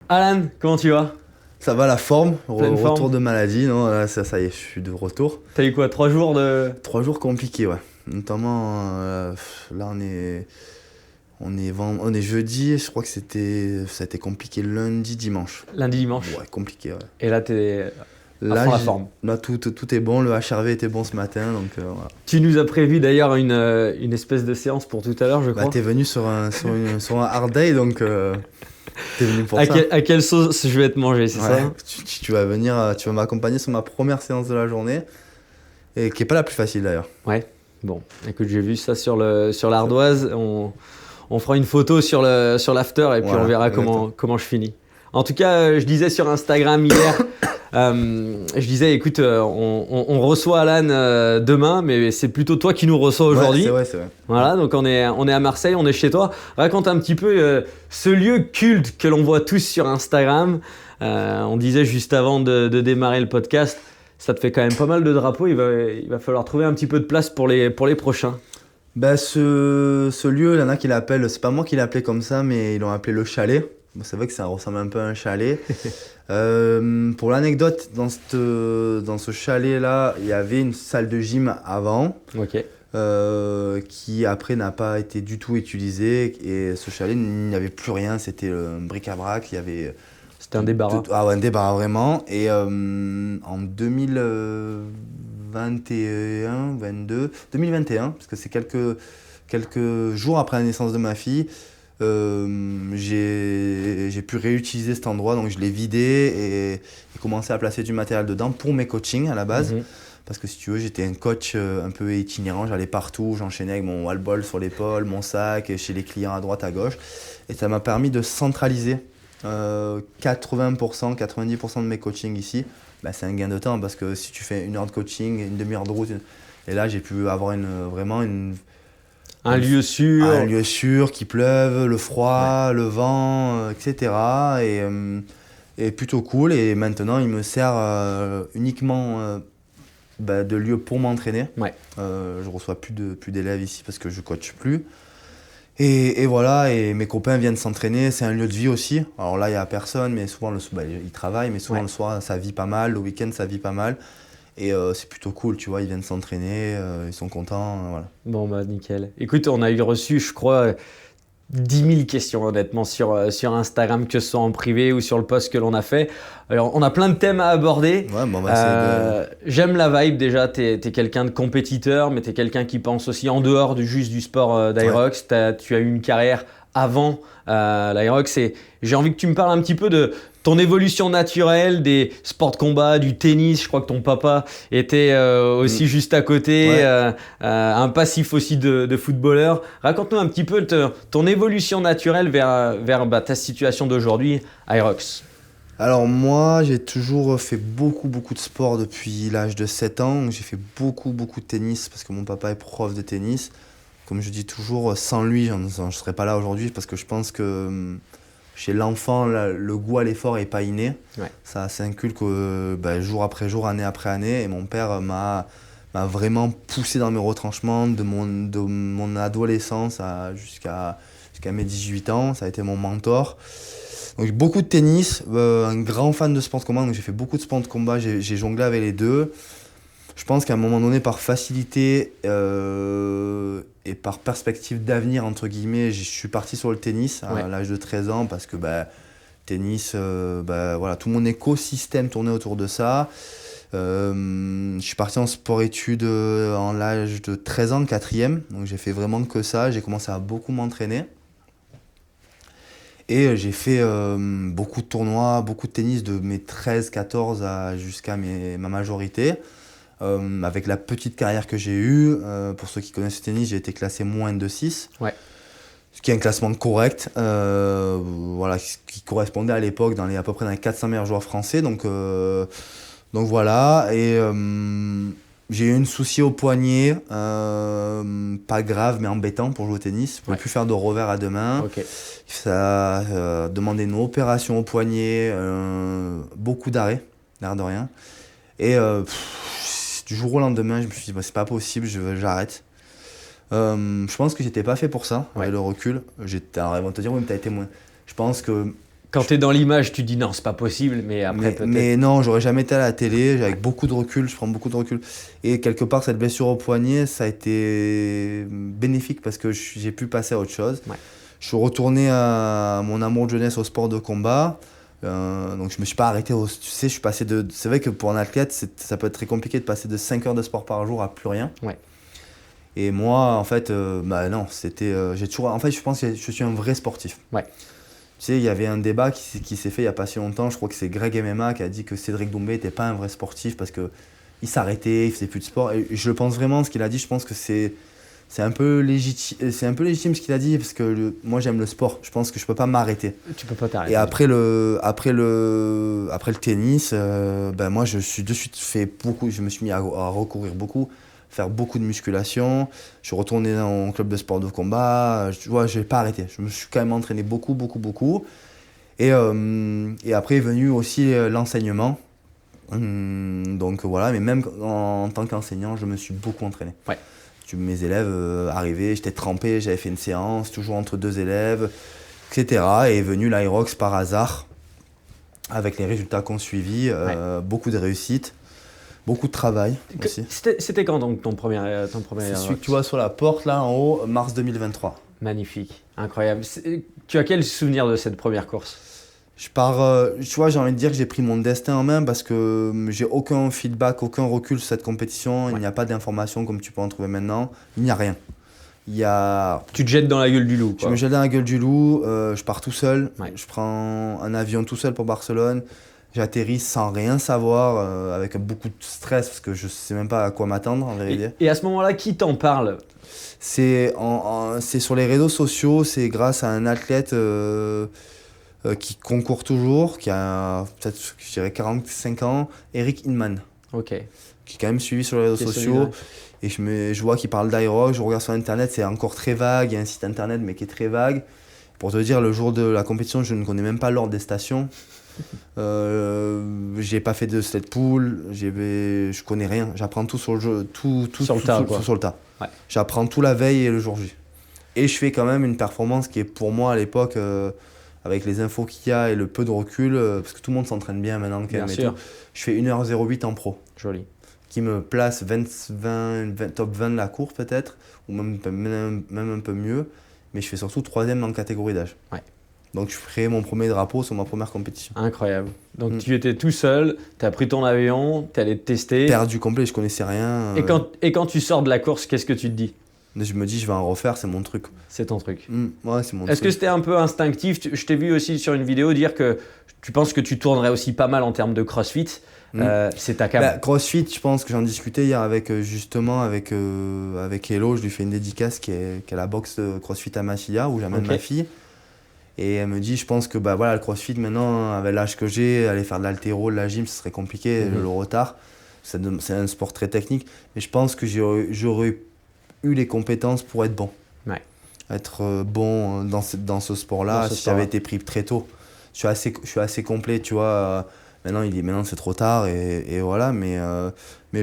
Alan, comment tu vas? Ça va la forme, Pleine retour forme? de maladie, non, là, ça y est, je suis de retour. T'as eu quoi, 3 jours de 3 jours compliqués, ouais. Notamment, là on est jeudi, je crois que ça a été compliqué lundi, dimanche. lundi, dimanche? Ouais, compliqué, ouais. Et là, t'es à Là, fond la forme. là tout est bon, le HRV était bon ce matin, donc voilà. Tu nous as prévu d'ailleurs une espèce de séance pour tout à l'heure, je Bah, crois. t'es venu sur un hard day, donc t'es venu pour ça. À quelle sauce je vais te manger, c'est Ouais, ça? tu vas venir, tu vas m'accompagner sur ma première séance de la journée, et qui est pas la plus facile d'ailleurs. Ouais. Bon, écoute, j'ai vu ça sur l'ardoise. On fera une photo sur l'after et puis on Voilà, verra exactement. comment je finis. En tout cas, je disais sur Instagram hier, je disais, écoute, on reçoit Alan demain, mais c'est plutôt toi qui nous reçois Ouais, aujourd'hui. c'est vrai. Voilà, donc on est à Marseille, on est chez toi. Raconte un petit peu ce lieu culte que l'on voit tous sur Instagram. On disait juste avant de démarrer le podcast, ça te fait quand même pas mal de drapeaux. Il va falloir trouver un petit peu de place pour les prochains. Bah, ce lieu, il y en a qui l'appellent, c'est pas moi qui l'ai appelé comme ça, mais ils l'ont appelé le chalet. Bon, c'est vrai que ça ressemble un peu à un chalet. Pour l'anecdote, dans ce chalet-là, il y avait une salle de gym avant, Ok. qui après n'a pas été du tout utilisée. Et ce chalet, il n'y avait plus rien, c'était un bric-à-brac. Il y avait C'était un débarras. ah ouais, un débarras vraiment. Et en 2021, 22, 2021, parce que c'est quelques jours après la naissance de ma fille, j'ai pu réutiliser cet endroit, donc je l'ai vidé et commencé à placer du matériel dedans pour mes coachings à la base. Mhm. Parce que si tu veux, j'étais un coach un peu itinérant, j'allais partout, j'enchaînais avec mon wall-ball sur l'épaule, mon sac, et chez les clients à droite, à gauche. Et ça m'a permis de centraliser 80%, 90% de mes coachings ici. Bah, c'est un gain de temps parce que si tu fais 1 heure de coaching, une demi-heure de route, et là j'ai pu avoir vraiment Un lieu sûr. un lieu sûr, qu'il pleuve, le Ouais. froid, le vent, etc. Et plutôt cool. Et maintenant, il me sert uniquement de lieu pour m'entraîner. Ouais. Je reçois plus d'élèves ici parce que je coach plus. Et voilà, et mes copains viennent s'entraîner, c'est un lieu de vie aussi. Alors là, il n'y a personne, mais souvent, ils travaillent, mais souvent Ouais. le soir, ça vit pas mal, le week-end, ça vit pas mal. Et c'est plutôt cool, tu vois, ils viennent s'entraîner, ils sont contents, voilà. Bon, bah, nickel. Écoute, on a eu reçu, je crois, 10 000 questions honnêtement sur Instagram, que ce soit en privé ou sur le post que l'on a fait. Alors, on a plein de thèmes à aborder. Ouais, bon, on va essayer de... J'aime la vibe déjà, t'es quelqu'un de compétiteur, mais t'es quelqu'un qui pense aussi en dehors juste du sport Ouais. d'Aerox. Tu as eu une carrière avant l'Aerox et j'ai envie que tu me parles un petit peu de ton évolution naturelle des sports de combat, du tennis. Je crois que ton papa était aussi Mm. juste à côté, Ouais. un passif aussi de footballeur. Raconte-nous un petit peu ton évolution naturelle vers ta situation d'aujourd'hui, Aerox. Alors moi, j'ai toujours fait beaucoup de sport depuis l'âge de 7 ans. J'ai fait beaucoup de tennis parce que mon papa est prof de tennis. Comme je dis toujours, sans lui, je ne serais pas là aujourd'hui parce que je pense que chez l'enfant, le goût à l'effort n'est pas inné. Ouais. Ça s'inculque jour après jour, année après année. Et mon père m'a vraiment poussé dans mes retranchements de mon adolescence jusqu'à mes 18 ans. Ça a été mon mentor. Donc beaucoup de tennis, un grand fan de sport de combat, donc j'ai fait beaucoup de sport de combat, j'ai jonglé avec les deux. Je pense qu'à un moment donné, par facilité et par perspective d'avenir, entre guillemets, je suis parti sur le tennis à Ouais. l'âge de 13 ans parce que tennis, voilà, tout mon écosystème tournait autour de ça. Je suis parti en sport-études en l'âge de 13 ans, 4e, donc j'ai fait vraiment que ça, j'ai commencé à beaucoup m'entraîner. Et j'ai fait beaucoup de tournois, beaucoup de tennis de mes 13-14 jusqu'à ma majorité. Avec la petite carrière que j'ai eue, pour ceux qui connaissent le tennis, j'ai été classé -2,6. Ouais. Ce qui est un classement correct, voilà, qui correspondait à l'époque à peu près dans les 400 meilleurs joueurs français. Donc voilà, et j'ai eu un souci au poignet, pas grave mais embêtant pour jouer au tennis. Je ne pouvais Ouais. plus faire de revers à deux mains. Ok. Ça a demandé une opération au poignet, beaucoup d'arrêts, l'air de rien. Et du jour au lendemain, je me suis dit, c'est pas possible, j'arrête. Je pense que j'étais pas fait pour ça, Ouais. avec le recul. Alors, ils vont te dire, oui, mais t'as été moins. Je pense que Quand tu es dans l'image, tu dis non, c'est pas possible, mais après peut-être. Mais non, j'aurais jamais été à la télé, avec beaucoup de recul, je prends beaucoup de recul. Et quelque part, cette blessure au poignet, ça a été bénéfique parce que j'ai pu passer à autre chose. Ouais. Je suis retourné à mon amour de jeunesse au sport de combat. Donc je me suis pas arrêté tu sais, je suis passé de. C'est vrai que pour un athlète, ça peut être très compliqué de passer de 5 heures de sport par jour à plus rien. Ouais. Et moi, en fait, non, c'était. J'ai toujours. En fait, je pense que je suis un vrai sportif. Ouais. Tu sais, il y avait un débat qui s'est fait il n'y a pas si longtemps, je crois que c'est Greg MMA qui a dit que Cédric Doumbé n'était pas un vrai sportif parce qu'il s'arrêtait, il faisait plus de sport. Et je le pense vraiment, ce qu'il a dit, je pense que c'est un peu légitime ce qu'il a dit parce que moi j'aime le sport, je pense que je peux pas m'arrêter. Tu peux pas t'arrêter. Et après le tennis, moi je suis de suite fait beaucoup, je me suis mis à recourir beaucoup, faire beaucoup de musculation. Je suis retourné dans mon club de sport de combat. Je n'ai pas arrêté. Je me suis quand même entraîné beaucoup. Et après est venu aussi l'enseignement. Donc voilà, mais même en tant qu'enseignant, je me suis beaucoup entraîné. Ouais. Mes élèves arrivaient, j'étais trempé, j'avais fait une séance, toujours entre 2 élèves, etc. Et est venu l'Aerox par hasard, avec les résultats qu'on suivit, beaucoup de réussite. Beaucoup de travail aussi. C'était quand donc ton premier C'est celui que tu vois sur la porte là en haut, mars 2023. Magnifique, incroyable. Tu as quel souvenir de cette première course? Je pars, tu vois, j'ai envie de dire que j'ai pris mon destin en main parce que j'ai aucun feedback, aucun recul sur cette compétition. Il n'y a pas d'informations comme tu peux en trouver maintenant. Il n'y a rien. Tu te jettes dans la gueule du loup, quoi. Je me jette dans la gueule du loup, je pars tout seul. Ouais. Je prends un avion tout seul pour Barcelone. J'atterris sans rien savoir, avec beaucoup de stress parce que je ne sais même pas à quoi m'attendre en vérité. Et à ce moment-là, qui t'en parle? C'est sur les réseaux sociaux, c'est grâce à un athlète qui concourt toujours, qui a peut-être, je dirais, 45 ans, Eric Inman. Ok. Qui est quand même suivi sur les réseaux sociaux. Et je vois qu'il parle d'Aerox, je regarde sur internet, c'est encore très vague, il y a un site internet mais qui est très vague. Pour te dire, le jour de la compétition, je ne connais même pas l'ordre des stations. J'ai pas fait de sled pool, je connais rien, j'apprends tout sur le jeu, tout sur le tas. Ouais. J'apprends tout la veille et le jour J. Et je fais quand même une performance qui est pour moi à l'époque, avec les infos qu'il y a et le peu de recul, parce que tout le monde s'entraîne bien maintenant quand même. Bien sûr. Je fais 1h08 en pro. Joli. Qui me place top 20 de la course peut-être, ou même un peu mieux, mais je fais surtout 3e dans la catégorie d'âge. Ouais. Donc je ferai mon premier drapeau sur ma première compétition. Incroyable. Donc tu étais tout seul, tu as pris ton avion, tu es allé te tester. Perdu complet, je connaissais rien. Et quand tu sors de la course, qu'est-ce que tu te dis? Je me dis, je vais en refaire, c'est mon truc. C'est ton truc. Ouais, c'est mon truc. Est-ce que c'était un peu instinctif? Je t'ai vu aussi sur une vidéo dire que tu penses que tu tournerais aussi pas mal en termes de crossfit. C'est ta cam. CrossFit, je pense que j'en discutais hier avec Hello, je lui fais une dédicace qui est la boxe de CrossFit à Massilia où j'amène ma fille. Et elle me dit, je pense que le CrossFit maintenant, avec l'âge que j'ai, aller faire de l'haltéro, de la gym, ce serait compliqué, le retard. C'est un sport très technique, mais je pense que j'aurais eu les compétences pour être bon. Ouais. Être bon dans ce sport-là, si j'avais été pris très tôt. Je suis assez complet, tu vois. Maintenant c'est trop tard et voilà, mais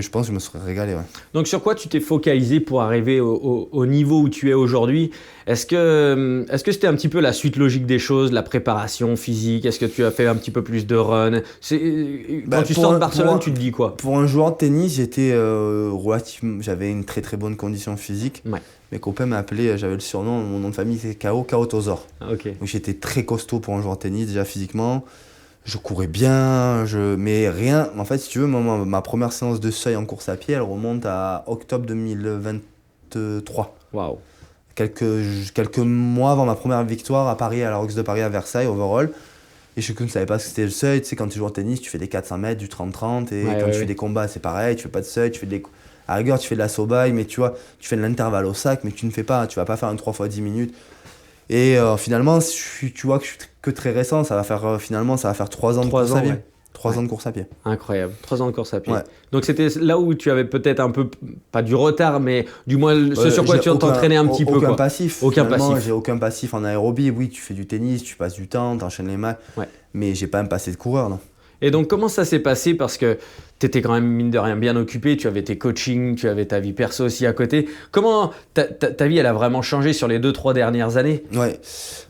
je pense que je me serais régalé. Ouais. Donc sur quoi tu t'es focalisé pour arriver au niveau où tu es aujourd'hui? Est-ce que c'était un petit peu la suite logique des choses, la préparation physique? Est-ce que tu as fait un petit peu plus de run? Quand tu sors de Barcelone, tu te dis quoi? Pour un joueur de tennis, j'avais une très très bonne condition physique. Ouais. Mes copains m'appelaient, j'avais le surnom, mon nom de famille c'est Kao Tozor. Okay. Donc j'étais très costaud pour un joueur de tennis déjà physiquement. Je courais bien, mais rien. En fait, si tu veux, ma première séance de seuil en course à pied, elle remonte à octobre 2023. Waouh. Quelques mois avant ma première victoire à Paris, à la Rox de Paris à Versailles, overall. Et je ne savais pas ce que c'était le seuil. Tu sais, quand tu joues au tennis, tu fais des 400 mètres, du 30-30. Et quand tu fais des combats, c'est pareil. Tu fais pas de seuil, à la rigueur, tu fais de la sobaille, mais tu vois, tu fais de l'intervalle au sac, mais tu vas pas faire un 3 x 10 minutes. Et finalement, tu vois que je suis que très récent, ça va faire 3 ans de course à pied. 3 ans de course à pied. Incroyable, 3 ans de course à pied. Ouais. Donc c'était là où tu avais peut-être un peu, pas du retard, mais du moins ce sur quoi tu t'entraînais un petit peu. Aucun passif. Aucun passif. J'ai aucun passif en aérobie. Oui, tu fais du tennis, tu passes du temps, tu enchaînes les matchs. Ouais. Mais j'ai pas un passé de coureur, non. Et donc, comment ça s'est passé? Parce que tu étais quand même, mine de rien, bien occupé. Tu avais tes coachings, tu avais ta vie perso aussi à côté. Comment ta vie, elle a vraiment changé sur les 2-3 dernières années? Ouais,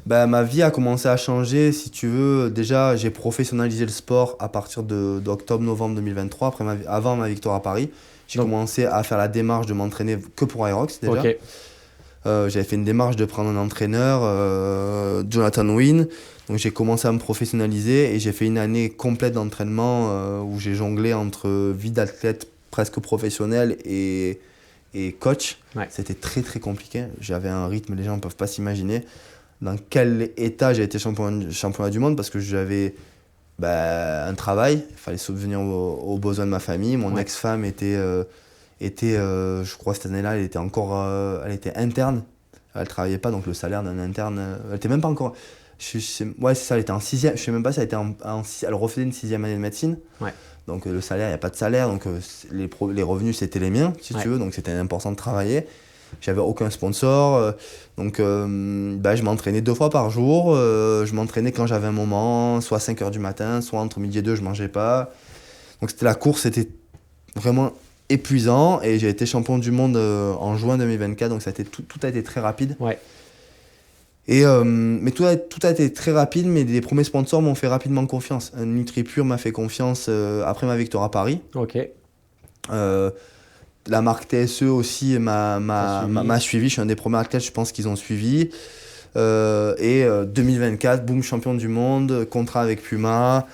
ma vie a commencé à changer, si tu veux. Déjà, j'ai professionnalisé le sport à partir d'octobre-novembre 2023, avant ma victoire à Paris. J'ai commencé à faire la démarche de m'entraîner que pour Aerox déjà. Ok. J'avais fait une démarche de prendre un entraîneur, Jonathan Wynne. Donc j'ai commencé à me professionnaliser et j'ai fait une année complète d'entraînement où j'ai jonglé entre vie d'athlète presque professionnel et coach. Ouais. C'était très très compliqué. J'avais un rythme, les gens ne peuvent pas s'imaginer dans quel état j'ai été championnat du monde parce que j'avais un travail, il fallait subvenir aux besoins de ma famille. Mon ex-femme était, je crois cette année-là, elle était interne. Elle ne travaillait pas, donc le salaire d'un interne, elle n'était même pas encore... Ouais, c'est ça, elle était en 6e. Je sais même pas si elle était elle refaisait une 6e année de médecine. Ouais. Donc le salaire, il n'y a pas de salaire. Donc les revenus, c'était les miens, si tu veux. Donc c'était important de travailler. J'avais aucun sponsor. Donc je m'entraînais 2 fois par jour. Je m'entraînais quand j'avais un moment, soit à 5h du matin, soit entre midi et 2, je ne mangeais pas. Donc la course, c'était vraiment épuisant. Et j'ai été champion du monde en juin 2024. Donc tout a été très rapide. Ouais. Mais tout a été très rapide, mais les premiers sponsors m'ont fait rapidement confiance. NutriPure m'a fait confiance après ma victoire à Paris. Ok. La marque TSE aussi m'a suivi. Je suis un des premiers athlètes, je pense qu'ils ont suivi. 2024, boum, champion du monde, contrat avec Puma.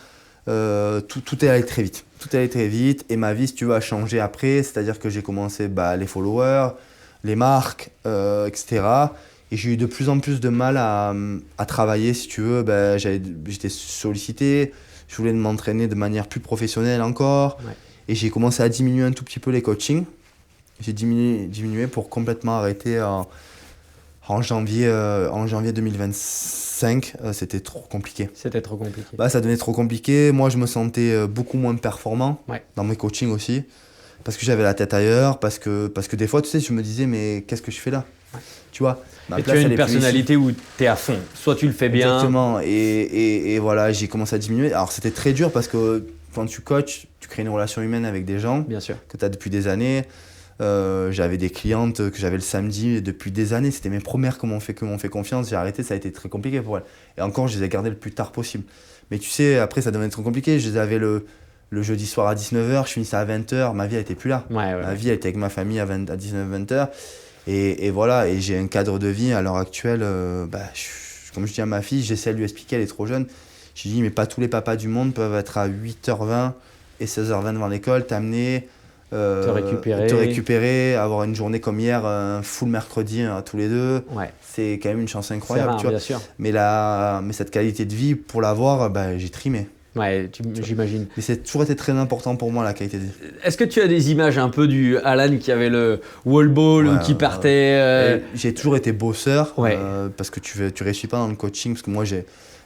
Tout est allé très vite. Tout est allé très vite. Et ma vie, si tu veux, a changé après. C'est-à-dire que j'ai commencé les followers, les marques, etc. Et j'ai eu de plus en plus de mal à travailler, si tu veux. J'étais sollicité, je voulais m'entraîner de manière plus professionnelle encore. Ouais. Et j'ai commencé à diminuer un tout petit peu les coachings. J'ai diminué pour complètement arrêter en janvier 2025. C'était trop compliqué. C'était trop compliqué. Ça devenait trop compliqué. Moi, je me sentais beaucoup moins performant dans mes coachings aussi. Parce que j'avais la tête ailleurs, parce que des fois, tu sais, je me disais, mais qu'est-ce que je fais là? Tu vois, et tu as une personnalité où tu es à fond. Soit tu le fais bien. Exactement. Et voilà, j'ai commencé à diminuer. Alors, c'était très dur parce que quand tu coaches, tu crées une relation humaine avec des gens bien sûr. Que tu as depuis des années. J'avais des clientes que j'avais le samedi depuis des années. C'était mes premières qui m'ont fait confiance. J'ai arrêté, ça a été très compliqué pour elles. Et encore, je les ai gardées le plus tard possible. Mais tu sais, après, ça devenait trop compliqué. Je les avais le jeudi soir à 19h, je finissais à 20h. Ma vie, elle n'était plus là. Ma vie, elle était avec ma famille à 19-20h. Et voilà, et j'ai un cadre de vie à l'heure actuelle, comme je dis à ma fille, j'essaie de lui expliquer, elle est trop jeune. Je lui dis, mais pas tous les papas du monde peuvent être à 8h20 et 16h20 devant l'école, t'amener, te récupérer, avoir une journée comme hier, un full mercredi tous les deux. Ouais. C'est quand même une chance incroyable. Rare, tu vois. Bien sûr. Mais cette qualité de vie, pour l'avoir, j'ai trimé. Ouais, j'imagine. Mais c'est toujours été très important pour moi, la qualité de vie. Est-ce que tu as des images un peu du Alan qui avait le wall ball ou qui partait J'ai toujours été bosseur parce que tu réussis pas dans le coaching. Parce que moi,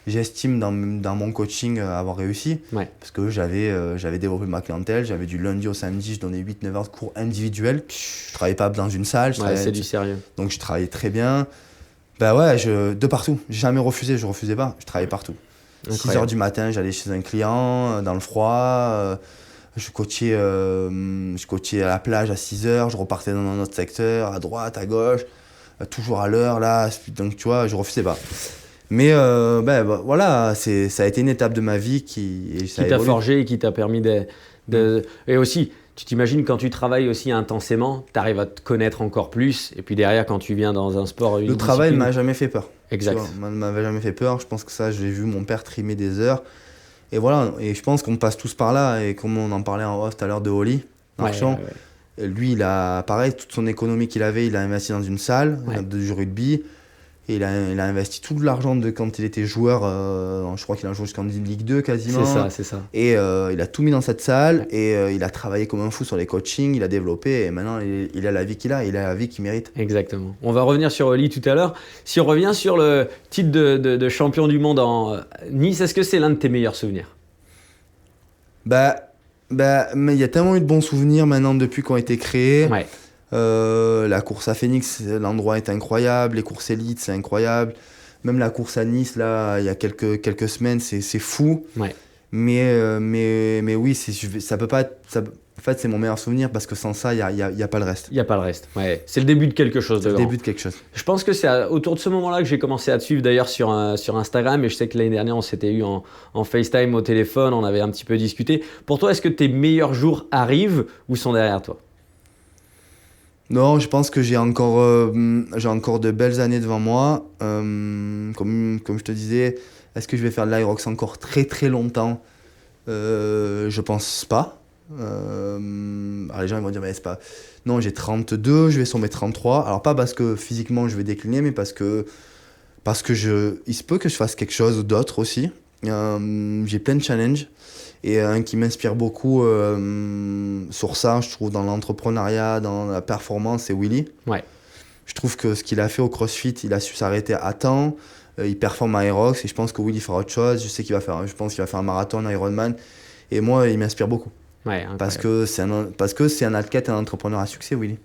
j'estime dans mon coaching avoir réussi. Ouais. Parce que j'avais développé ma clientèle. J'avais du lundi au samedi, je donnais 8-9 heures de cours individuels. Je travaillais pas dans une salle. C'est du sérieux. Donc je travaillais très bien. De partout. J'ai jamais refusé, je refusais pas. Je travaillais partout. 6h du matin, j'allais chez un client dans le froid. Je coachais à la plage à 6h. Je repartais dans un autre secteur, à droite, à gauche, toujours à l'heure. Là. Donc tu vois, je refusais pas. Mais voilà, ça a été une étape de ma vie qui t'a forgé et qui t'a permis Et aussi, tu t'imagines quand tu travailles aussi intensément, tu arrives à te connaître encore plus. Et puis derrière, quand tu viens dans un sport, le travail ne m'a jamais fait peur. Exact. Ne m'avait jamais fait peur. Je pense que ça, j'ai vu mon père trimer des heures. Et voilà, et je pense qu'on passe tous par là. Et comme on en parlait en off tout à l'heure de Oli Marchand, lui, il a, pareil, toute son économie qu'il avait, il a investi dans une salle du rugby. Et il a investi tout l'argent de quand il était joueur, je crois qu'il a joué jusqu'en Ligue 2 quasiment. C'est ça. Et il a tout mis dans cette salle et il a travaillé comme un fou sur les coachings, il a développé et maintenant il a la vie qu'il a, il a la vie qu'il mérite. Exactement. On va revenir sur Oli tout à l'heure. Si on revient sur le titre de champion du monde en Nice, est-ce que c'est l'un de tes meilleurs souvenirs? Mais il y a tellement eu de bons souvenirs maintenant depuis qu'on a été créés. Ouais. La course à Phoenix, l'endroit est incroyable, les courses élites, c'est incroyable. Même la course à Nice, là, il y a quelques semaines, c'est fou. Ouais. Mais oui, ça peut pas être. En fait, c'est mon meilleur souvenir parce que sans ça, il y a pas le reste. Il n'y a pas le reste. Ouais. C'est le début de quelque chose de C'est le grand. début de quelque chose. Je pense que c'est autour de ce moment-là que j'ai commencé à te suivre d'ailleurs sur Instagram, et je sais que l'année dernière on s'était eu en FaceTime au téléphone, on avait un petit peu discuté. Pour toi, est-ce que tes meilleurs jours arrivent ou sont derrière toi? Non, je pense que j'ai encore de belles années devant moi. Comme je te disais, est-ce que je vais faire de l'Aerox encore très très longtemps? Je pense pas. Alors les gens ils vont dire mais c'est pas. Non, j'ai 32, je vais sur mes 33. Alors pas parce que physiquement je vais décliner, mais parce que il se peut que je fasse quelque chose d'autre aussi. J'ai plein de challenges. Et un qui m'inspire beaucoup sur ça, je trouve, dans l'entrepreneuriat, dans la performance, c'est Willy. Ouais. Je trouve que ce qu'il a fait au CrossFit, il a su s'arrêter à temps. Il performe à Aerox et je pense que Willy fera autre chose. Je pense qu'il va faire un marathon, un Ironman. Et moi, il m'inspire beaucoup. Ouais, parce que c'est un athlète et un entrepreneur à succès, Willy.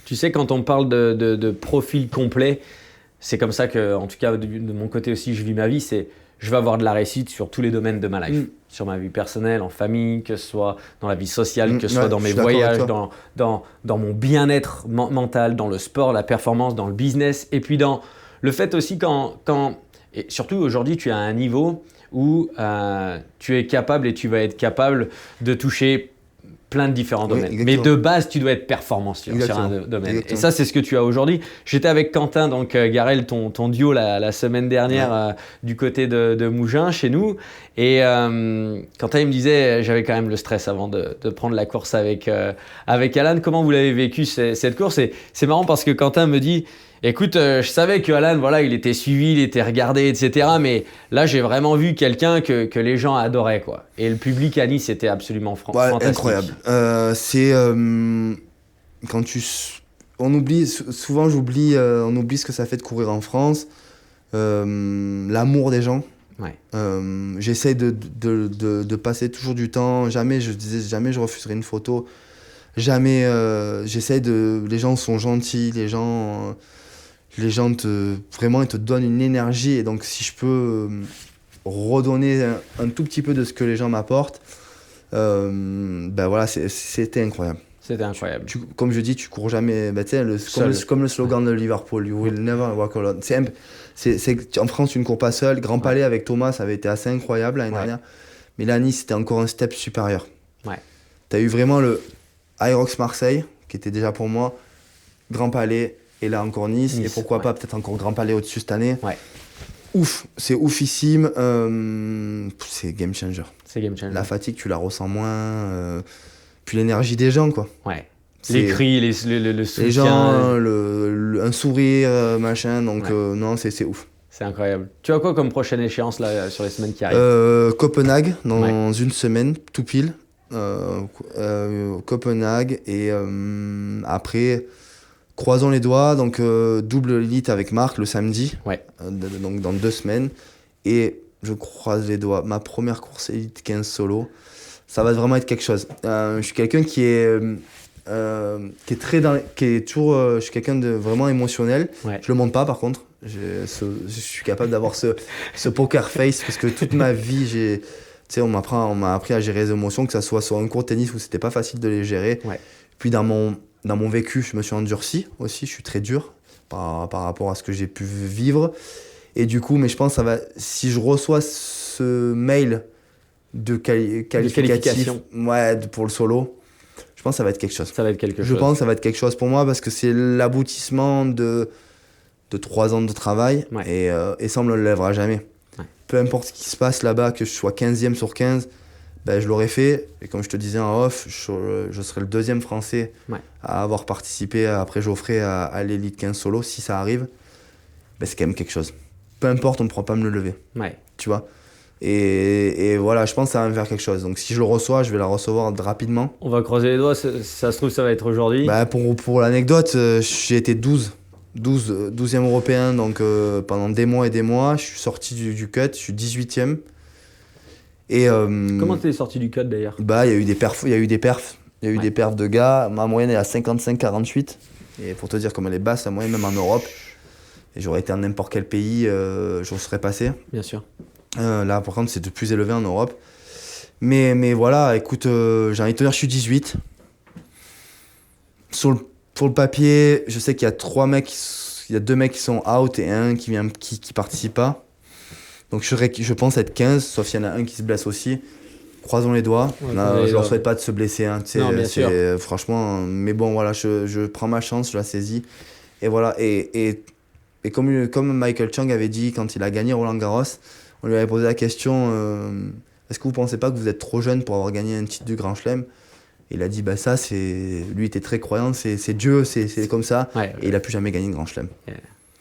Tu sais, quand on parle de profil complet, c'est comme ça que, en tout cas, de mon côté aussi, je vis ma vie. Je veux avoir de la réussite sur tous les domaines de ma life. Sur ma vie personnelle, en famille, que ce soit dans la vie sociale, que ce soit dans mes voyages, dans mon bien-être mental, dans le sport, la performance, dans le business. Et puis dans le fait aussi et surtout aujourd'hui, tu es à un niveau où tu es capable et tu vas être capable de toucher plein de différents domaines. Mais de base, tu dois être performant sur un domaine. Exactement. Et ça, c'est ce que tu as aujourd'hui. J'étais avec Quentin, donc Garel, ton duo la semaine dernière du côté de Mougins, chez nous. Et Quentin, il me disait, j'avais quand même le stress avant de prendre la course avec Alan. Comment vous l'avez vécu cette course? Et c'est marrant parce que Quentin me dit, écoute, je savais que Alan, voilà, il était suivi, il était regardé, etc. Mais là, j'ai vraiment vu quelqu'un que les gens adoraient, quoi. Et le public à Nice était absolument fantastique. Incroyable. On oublie ce que ça fait de courir en France, l'amour des gens. Ouais. J'essaie de passer toujours du temps. Jamais je refuserai une photo. Jamais. Les gens sont gentils, les gens vraiment ils te donnent une énergie, et donc si je peux redonner un tout petit peu de ce que les gens m'apportent, voilà, c'était incroyable. C'était incroyable. Comme je dis, tu cours jamais, comme le slogan de Liverpool, you will never walk alone. En France, tu ne cours pas seul. Grand Palais avec Thomas, ça avait été assez incroyable l'année dernière, mais là, Nice, c'était encore un step supérieur. Ouais. Tu as eu vraiment le Aerox Marseille, qui était déjà pour moi, Grand Palais, et là encore Nice, et pourquoi pas peut-être encore Grand Palais au-dessus cette année. Ouais. Ouf, c'est oufissime, c'est game changer. C'est game changer. La fatigue, tu la ressens moins, puis l'énergie des gens, quoi. Ouais. Les cris, le soutien. Les gens, un sourire, machin, donc non, c'est ouf. C'est incroyable. Tu as quoi comme prochaine échéance là, sur les semaines qui arrivent? Copenhague, dans une semaine, tout pile. Copenhague, et après... Croisons les doigts, donc double élite avec Marc le samedi, donc dans 2 semaines. Et je croise les doigts, ma première course élite 15 solo, ça va vraiment être quelque chose. Je suis quelqu'un qui est toujours, je suis quelqu'un de vraiment émotionnel. Ouais. Je le montre pas par contre. Je suis capable d'avoir ce poker face parce que toute ma vie, on m'a appris à gérer les émotions, que ça soit sur un court tennis où c'était pas facile de les gérer. Ouais. Puis dans mon vécu, je me suis endurci aussi, je suis très dur par rapport à ce que j'ai pu vivre. Et du coup, mais je pense que si je reçois ce mail de qualification pour le solo, je pense que ça va être quelque chose. Ça va être quelque chose. Je pense que ça va être quelque chose pour moi parce que c'est l'aboutissement de 3 ans de travail, et ça, on ne me le lèvera jamais. Ouais. Peu importe ce qui se passe là-bas, que je sois 15e sur 15, je l'aurais fait, et comme je te disais en off, je serai le 2e français à avoir participé après Geoffrey à l'élite 15 solo. Si ça arrive, c'est quand même quelque chose. Peu importe, on ne pourra pas me le lever. Ouais. Tu vois, et voilà, je pense que ça va me faire quelque chose. Donc si je le reçois, je vais la recevoir rapidement. On va croiser les doigts, ça se trouve ça va être aujourd'hui. Pour l'anecdote, j'ai été 12e européen, donc pendant des mois et des mois. Je suis sorti du cut, je suis 18e. Et, comment t'es sorti du cut d'ailleurs? Il y a eu des perfs. Il y a eu des perfs de gars. Ma moyenne est à 55-48. Et pour te dire comme elle est basse, la moyenne même en Europe. Et j'aurais été dans n'importe quel pays, j'en serais passé. Bien sûr. Là, par contre, c'est de plus élevé en Europe. Mais voilà, écoute, j'ai envie de te dire, je suis 18. Pour le papier, je sais qu'il y a il y a 2 mecs qui sont out et un qui participe pas. Donc je pense être 15, sauf s'il y en a un qui se blesse aussi. Croisons les doigts. Ouais, Non, je leur souhaite pas de se blesser. Hein, tu sais, Non, bien sûr. franchement, mais bon, voilà, je prends ma chance, je la saisis. Et voilà. Et comme Michael Chang avait dit quand il a gagné Roland Garros, on lui avait posé la question est-ce que vous pensez pas que vous êtes trop jeune pour avoir gagné un titre du Grand Chelem? Il a dit bah ça, lui était très croyant, c'est Dieu, c'est comme ça. Ouais, Et il a plus jamais gagné de Grand Chelem.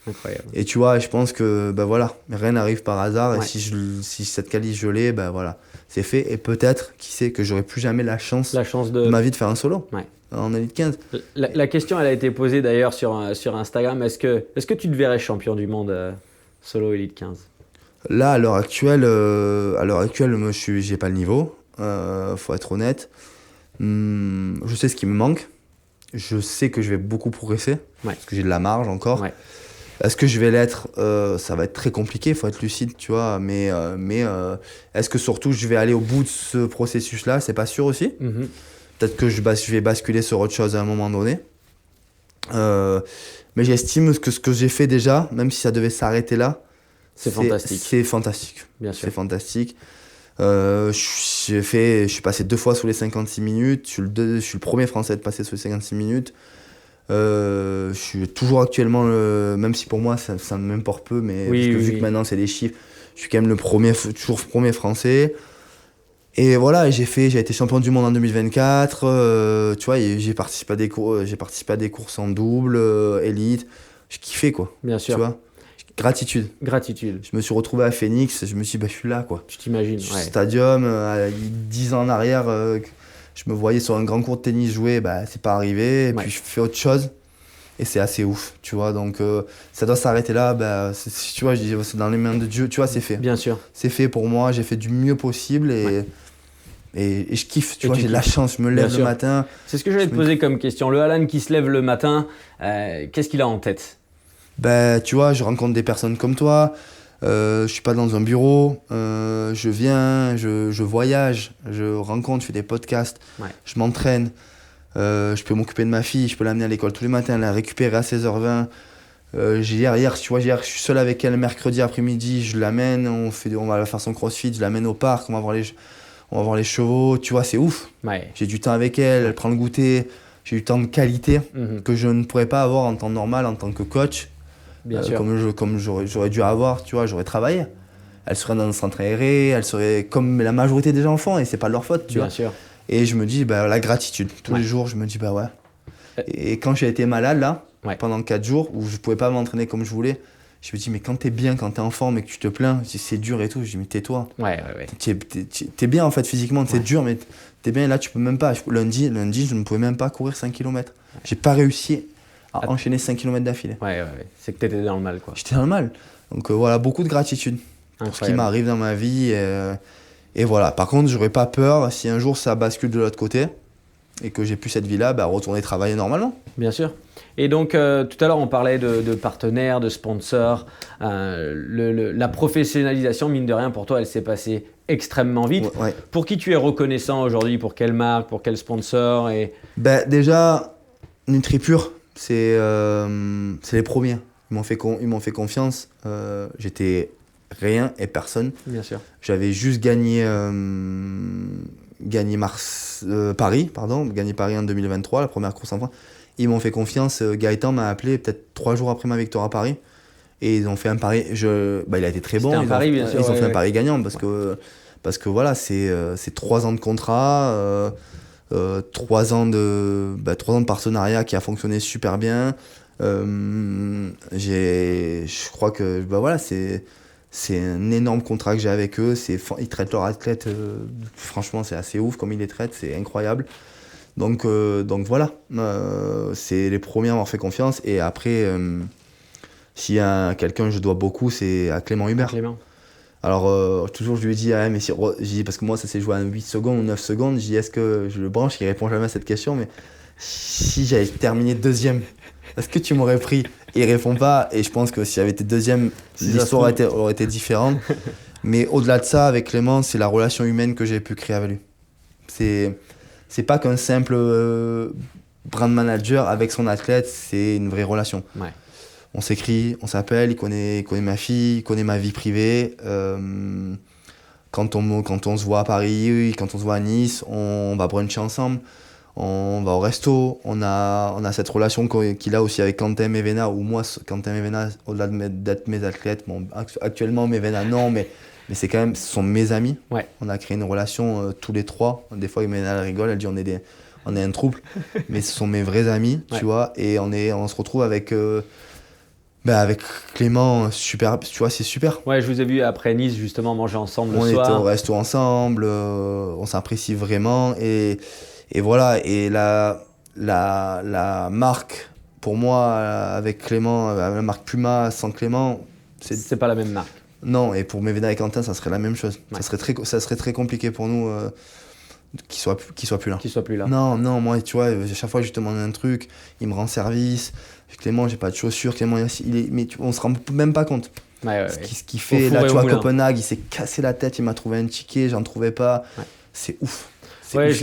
incroyable. Et tu vois, je pense que bah voilà, rien n'arrive par hasard. Ouais. Et si cette qualif je l'ai, bah voilà, c'est fait. Et peut-être, qui sait, que j'aurai plus jamais la chance de de ma vie de faire un solo Ouais. en Elite 15. La question, elle a été posée d'ailleurs sur Instagram. Est-ce que tu te verrais champion du monde solo Elite 15? Là, à l'heure actuelle, moi, j'ai pas le niveau. Faut être honnête. Je sais ce qui me manque. Je sais que je vais beaucoup progresser. Ouais. Parce que j'ai de la marge encore. Ouais. Est-ce que je vais l'être? Ça va être très compliqué, il faut être lucide, tu vois. Mais est-ce que surtout je vais aller au bout de ce processus-là? C'est pas sûr aussi. Mhm. Peut-être que je vais basculer sur autre chose à un moment donné. Mais j'estime que ce que j'ai fait déjà, même si ça devait s'arrêter là, C'est fantastique. C'est fantastique. Bien sûr. C'est fantastique. Je suis passé 2 fois sous les 56 minutes. Je suis le premier Français à être passé sous les 56 minutes. Je suis toujours actuellement, même si pour moi ça m'importe peu, mais Oui, parce que oui, vu oui. que maintenant c'est des chiffres, je suis quand même toujours premier Français. Et voilà, j'ai été champion du monde en 2024. Tu vois, et j'ai participé à des courses en double, élite. J'ai kiffé quoi. Bien Tu sûr. vois, gratitude. Gratitude. Je me suis retrouvé à Phoenix, je me suis dit, bah, je suis là, quoi. Tu t'imagines, Je suis ouais. Stadium, 10 ans en arrière, je me voyais sur un grand court de tennis jouer, bah, c'est pas arrivé. Et Ouais. puis je fais autre chose, et c'est assez ouf, tu vois. Donc ça doit s'arrêter là, bah, tu vois, je dis, c'est dans les mains de Dieu, tu vois, c'est fait. Bien sûr. C'est fait pour moi, j'ai fait du mieux possible, et je kiffe, tu Et vois, tu j'ai de la kiffes. chance, je me Bien lève le sûr. matin. C'est ce que j'allais te poser comme question. Le Alan qui se lève le matin, qu'est-ce qu'il a en tête? Ben, tu vois, je rencontre des personnes comme toi, je suis pas dans un bureau, je viens, je voyage, je rencontre, je fais des podcasts, Ouais. je m'entraîne, je peux m'occuper de ma fille, je peux l'amener à l'école tous les matins, la récupérer à 16h20. Hier, tu vois, je suis seul avec elle mercredi après-midi, je l'amène, on va faire son crossfit, je l'amène au parc, on va voir les chevaux, tu vois, c'est ouf. Ouais. J'ai du temps avec elle, elle prend le goûter, j'ai du temps de qualité Mhm. que je ne pourrais pas avoir en temps normal en tant que coach. Bien sûr. Comme j'aurais dû avoir, tu vois, j'aurais travaillé. Elle serait dans un centre aéré, elle serait comme la majorité des enfants et c'est pas de leur faute, tu Bien vois. sûr. Et je me dis, bah, la gratitude. Tous Ouais. les jours, je me dis, bah ouais. Euh. Et quand j'ai été malade, là, Ouais. pendant 4 jours, où je pouvais pas m'entraîner comme je voulais, je me dis, mais quand t'es bien, quand t'es en forme et que tu te plains, c'est dur et tout, je dis, mais tais-toi. Ouais. T'es bien en fait physiquement, c'est Ouais. dur, mais t'es bien. Là, tu peux même pas. Lundi, je ne pouvais même pas courir 5 km. J'ai pas réussi à enchaîner 5 km d'affilée. Ouais. C'est que t'étais dans le mal, quoi. J'étais dans le mal. Donc voilà, beaucoup de gratitude pour ce qui Incroyable. m'arrive dans ma vie. Et voilà. Par contre, j'aurais pas peur si un jour ça bascule de l'autre côté et que j'ai plus cette vie-là, bah, retourner travailler normalement. Bien sûr. Et donc, tout à l'heure, on parlait de partenaires, de sponsors. La professionnalisation, mine de rien, pour toi, elle s'est passée extrêmement vite. Ouais. Pour qui tu es reconnaissant aujourd'hui? Pour quelle marque? Pour quel sponsor? Bah, déjà, NutriPure, c'est les premiers. Ils m'ont fait confiance. J'étais rien et personne. Bien sûr. J'avais juste gagné Paris en 2023, la première course en France. Ils m'ont fait confiance. Gaëtan m'a appelé peut-être 3 jours après ma victoire à Paris. Et ils ont fait un pari. Il a été très bon. C'était un pari, bien sûr. Ils ont fait un pari gagnant parce que voilà, c'est 3 ans de contrat, 3 ans de partenariat qui a fonctionné super bien. Je crois que voilà, c'est un énorme contrat que j'ai avec eux. Ils traitent leurs athlètes, franchement, c'est assez ouf comme ils les traitent, c'est incroyable. Donc voilà, c'est les premiers à m'avoir fait confiance. Et après, s'il y a quelqu'un que je dois beaucoup, c'est à Clément Hubert. Clément. Alors, toujours, je lui dis, mais j'ai dit, parce que moi, ça s'est joué à 8 secondes ou 9 secondes, j'ai dit, est-ce que je le branche? Il répond jamais à cette question, mais si j'avais terminé deuxième, est-ce que tu m'aurais pris? Il répond pas, et je pense que si j'avais été deuxième, l'histoire aurait été différente. Mais au-delà de ça, avec Clément, c'est la relation humaine que j'ai pu créer avec lui. C'est pas qu'un simple brand manager avec son athlète, c'est une vraie relation. Ouais. On s'écrit, on s'appelle, il connaît ma fille, il connaît ma vie privée. Quand on se voit à Paris, quand on se voit à Nice, on va bruncher ensemble, on va au resto. On a cette relation qu'il a aussi avec Quentin Mévena, ou moi, Quentin Mévena, au-delà d'être mes athlètes, bon, actuellement Mévena non, mais c'est quand même, ce sont mes amis. Ouais. On a créé une relation tous les trois. Des fois, Mévena elle rigole, elle dit on est un trouble, mais ce sont mes vrais amis, tu vois, et on se retrouve avec Clément, super, tu vois, c'est super. Ouais, je vous ai vu après Nice justement manger ensemble On le était soir. au resto ensemble, on s'apprécie vraiment et voilà. Et la marque, pour moi, avec Clément, la marque Puma sans Clément, c'est pas la même marque. Non, et pour Mévena et Quentin, ça serait la même chose. Ouais. Ça serait très compliqué pour nous qu'il soit plus là. Qu'il soit plus là. Non, moi, tu vois, chaque fois que je te demande un truc, il me rend service. Clément, j'ai pas de chaussures. Clément, mais on se rend même pas compte. Ouais. Ce qu'il fait là, tu vois, à Copenhague, il s'est cassé la tête, il m'a trouvé un ticket, j'en trouvais pas. Ouais. C'est ouf. Ouais, ouf,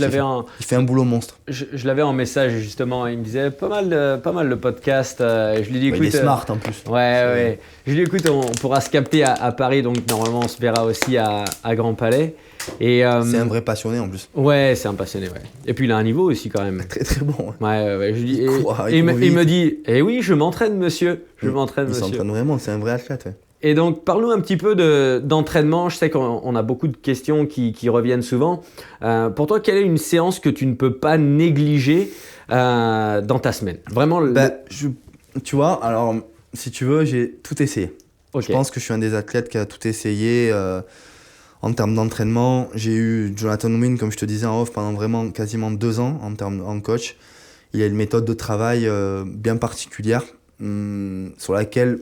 il fait un boulot monstre. Je l'avais en message justement, il me disait pas mal le podcast. Je lui dis écoute. Il est smart en plus. Ouais. Je lui dis écoute, on pourra se capter à Paris, donc normalement on se verra aussi à Grand Palais. Et, c'est un vrai passionné en plus. Ouais, c'est un passionné, ouais. Et puis il a un niveau aussi quand même. Très très bon. Ouais. Je dis, il me dit, oui, je m'entraîne monsieur. Il s'entraîne vraiment, c'est un vrai athlète. Ouais. Et donc, parle-nous un petit peu d'entraînement. Je sais qu'on a beaucoup de questions qui reviennent souvent. Pour toi, quelle est une séance que tu ne peux pas négliger dans ta semaine? Vraiment. Tu vois, alors, si tu veux, j'ai tout essayé. Okay. Je pense que je suis un des athlètes qui a tout essayé. En termes d'entraînement, j'ai eu Jonathan Wynn, comme je te disais en off, pendant vraiment quasiment 2 ans en coach. Il a une méthode de travail bien particulière sur laquelle,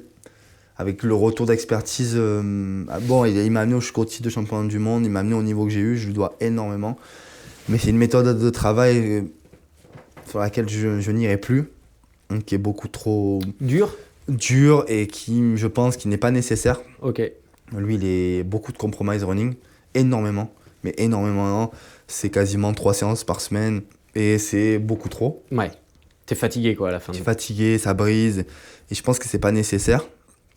avec le retour d'expertise, il m'a amené jusqu'au titre de champion du monde, il m'a amené au niveau que j'ai eu, je lui dois énormément. Mais c'est une méthode de travail sur laquelle je n'irai plus, qui est beaucoup trop dur et qui, je pense, qui n'est pas nécessaire. Ok. Lui, il est beaucoup de compromise running, énormément, mais énormément. C'est quasiment 3 séances par semaine et c'est beaucoup trop. Ouais. T'es fatigué quoi à la fin. T'es fatigué, ça brise et je pense que c'est pas nécessaire.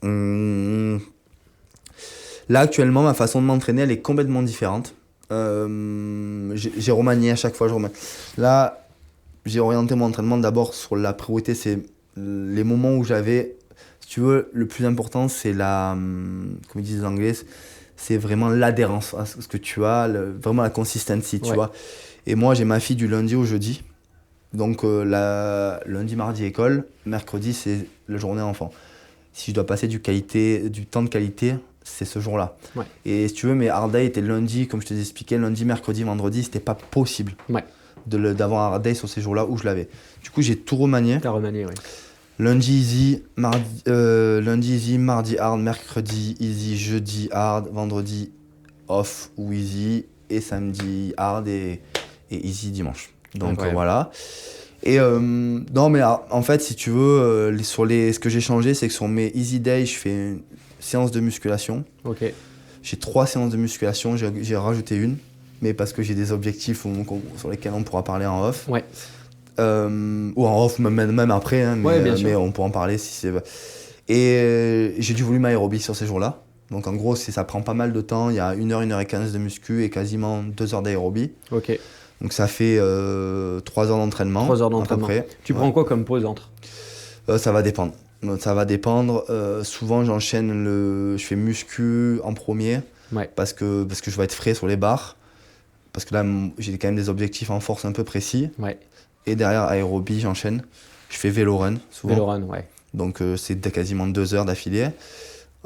Là, actuellement, ma façon de m'entraîner, elle est complètement différente. J'ai remanié à chaque fois. Là, j'ai orienté mon entraînement d'abord sur la priorité, c'est les moments où j'avais... Si tu veux, le plus important, c'est comme ils disent les Anglais, c'est vraiment l'adhérence à ce que tu as, vraiment la consistency, tu vois. Et moi, j'ai ma fille du lundi au jeudi. Donc, lundi, mardi, école. Mercredi, c'est la journée enfant. Si je dois passer du temps de qualité, c'est ce jour-là. Ouais. Et si tu veux, mes hard days étaient lundi, comme je te expliqué, lundi, mercredi, vendredi, c'était pas possible d'avoir un hard day sur ces jours-là où je l'avais. Du coup, j'ai tout remanié. T'as remanié, oui. Lundi easy, mardi hard, mercredi easy, jeudi hard, vendredi off ou easy et samedi hard et easy dimanche. Donc voilà. Et non mais en fait si tu veux, ce que j'ai changé c'est que sur mes easy days je fais une séance de musculation. Ok. J'ai 3 séances de musculation, j'ai rajouté une, mais parce que j'ai des objectifs sur lesquels on pourra parler en off. Ouais. Ou en off même après hein, mais on pourra en parler si c'est. Et j'ai du volume aérobie sur ces jours-là, donc en gros ça prend pas mal de temps, il y a 1h, 1h15 de muscu et quasiment 2 heures d'aérobie. Ok. Donc ça fait 3 heures d'entraînement. 3 heures d'entraînement. Tu prends quoi comme pause entre? Ça va dépendre. Souvent je fais muscu en premier parce que je vais être frais sur les barres, parce que là j'ai quand même des objectifs en force un peu précis. Et derrière aérobie, j'enchaîne. Je fais vélo run souvent. Vélo run, ouais. Donc c'est quasiment 2 heures d'affilée.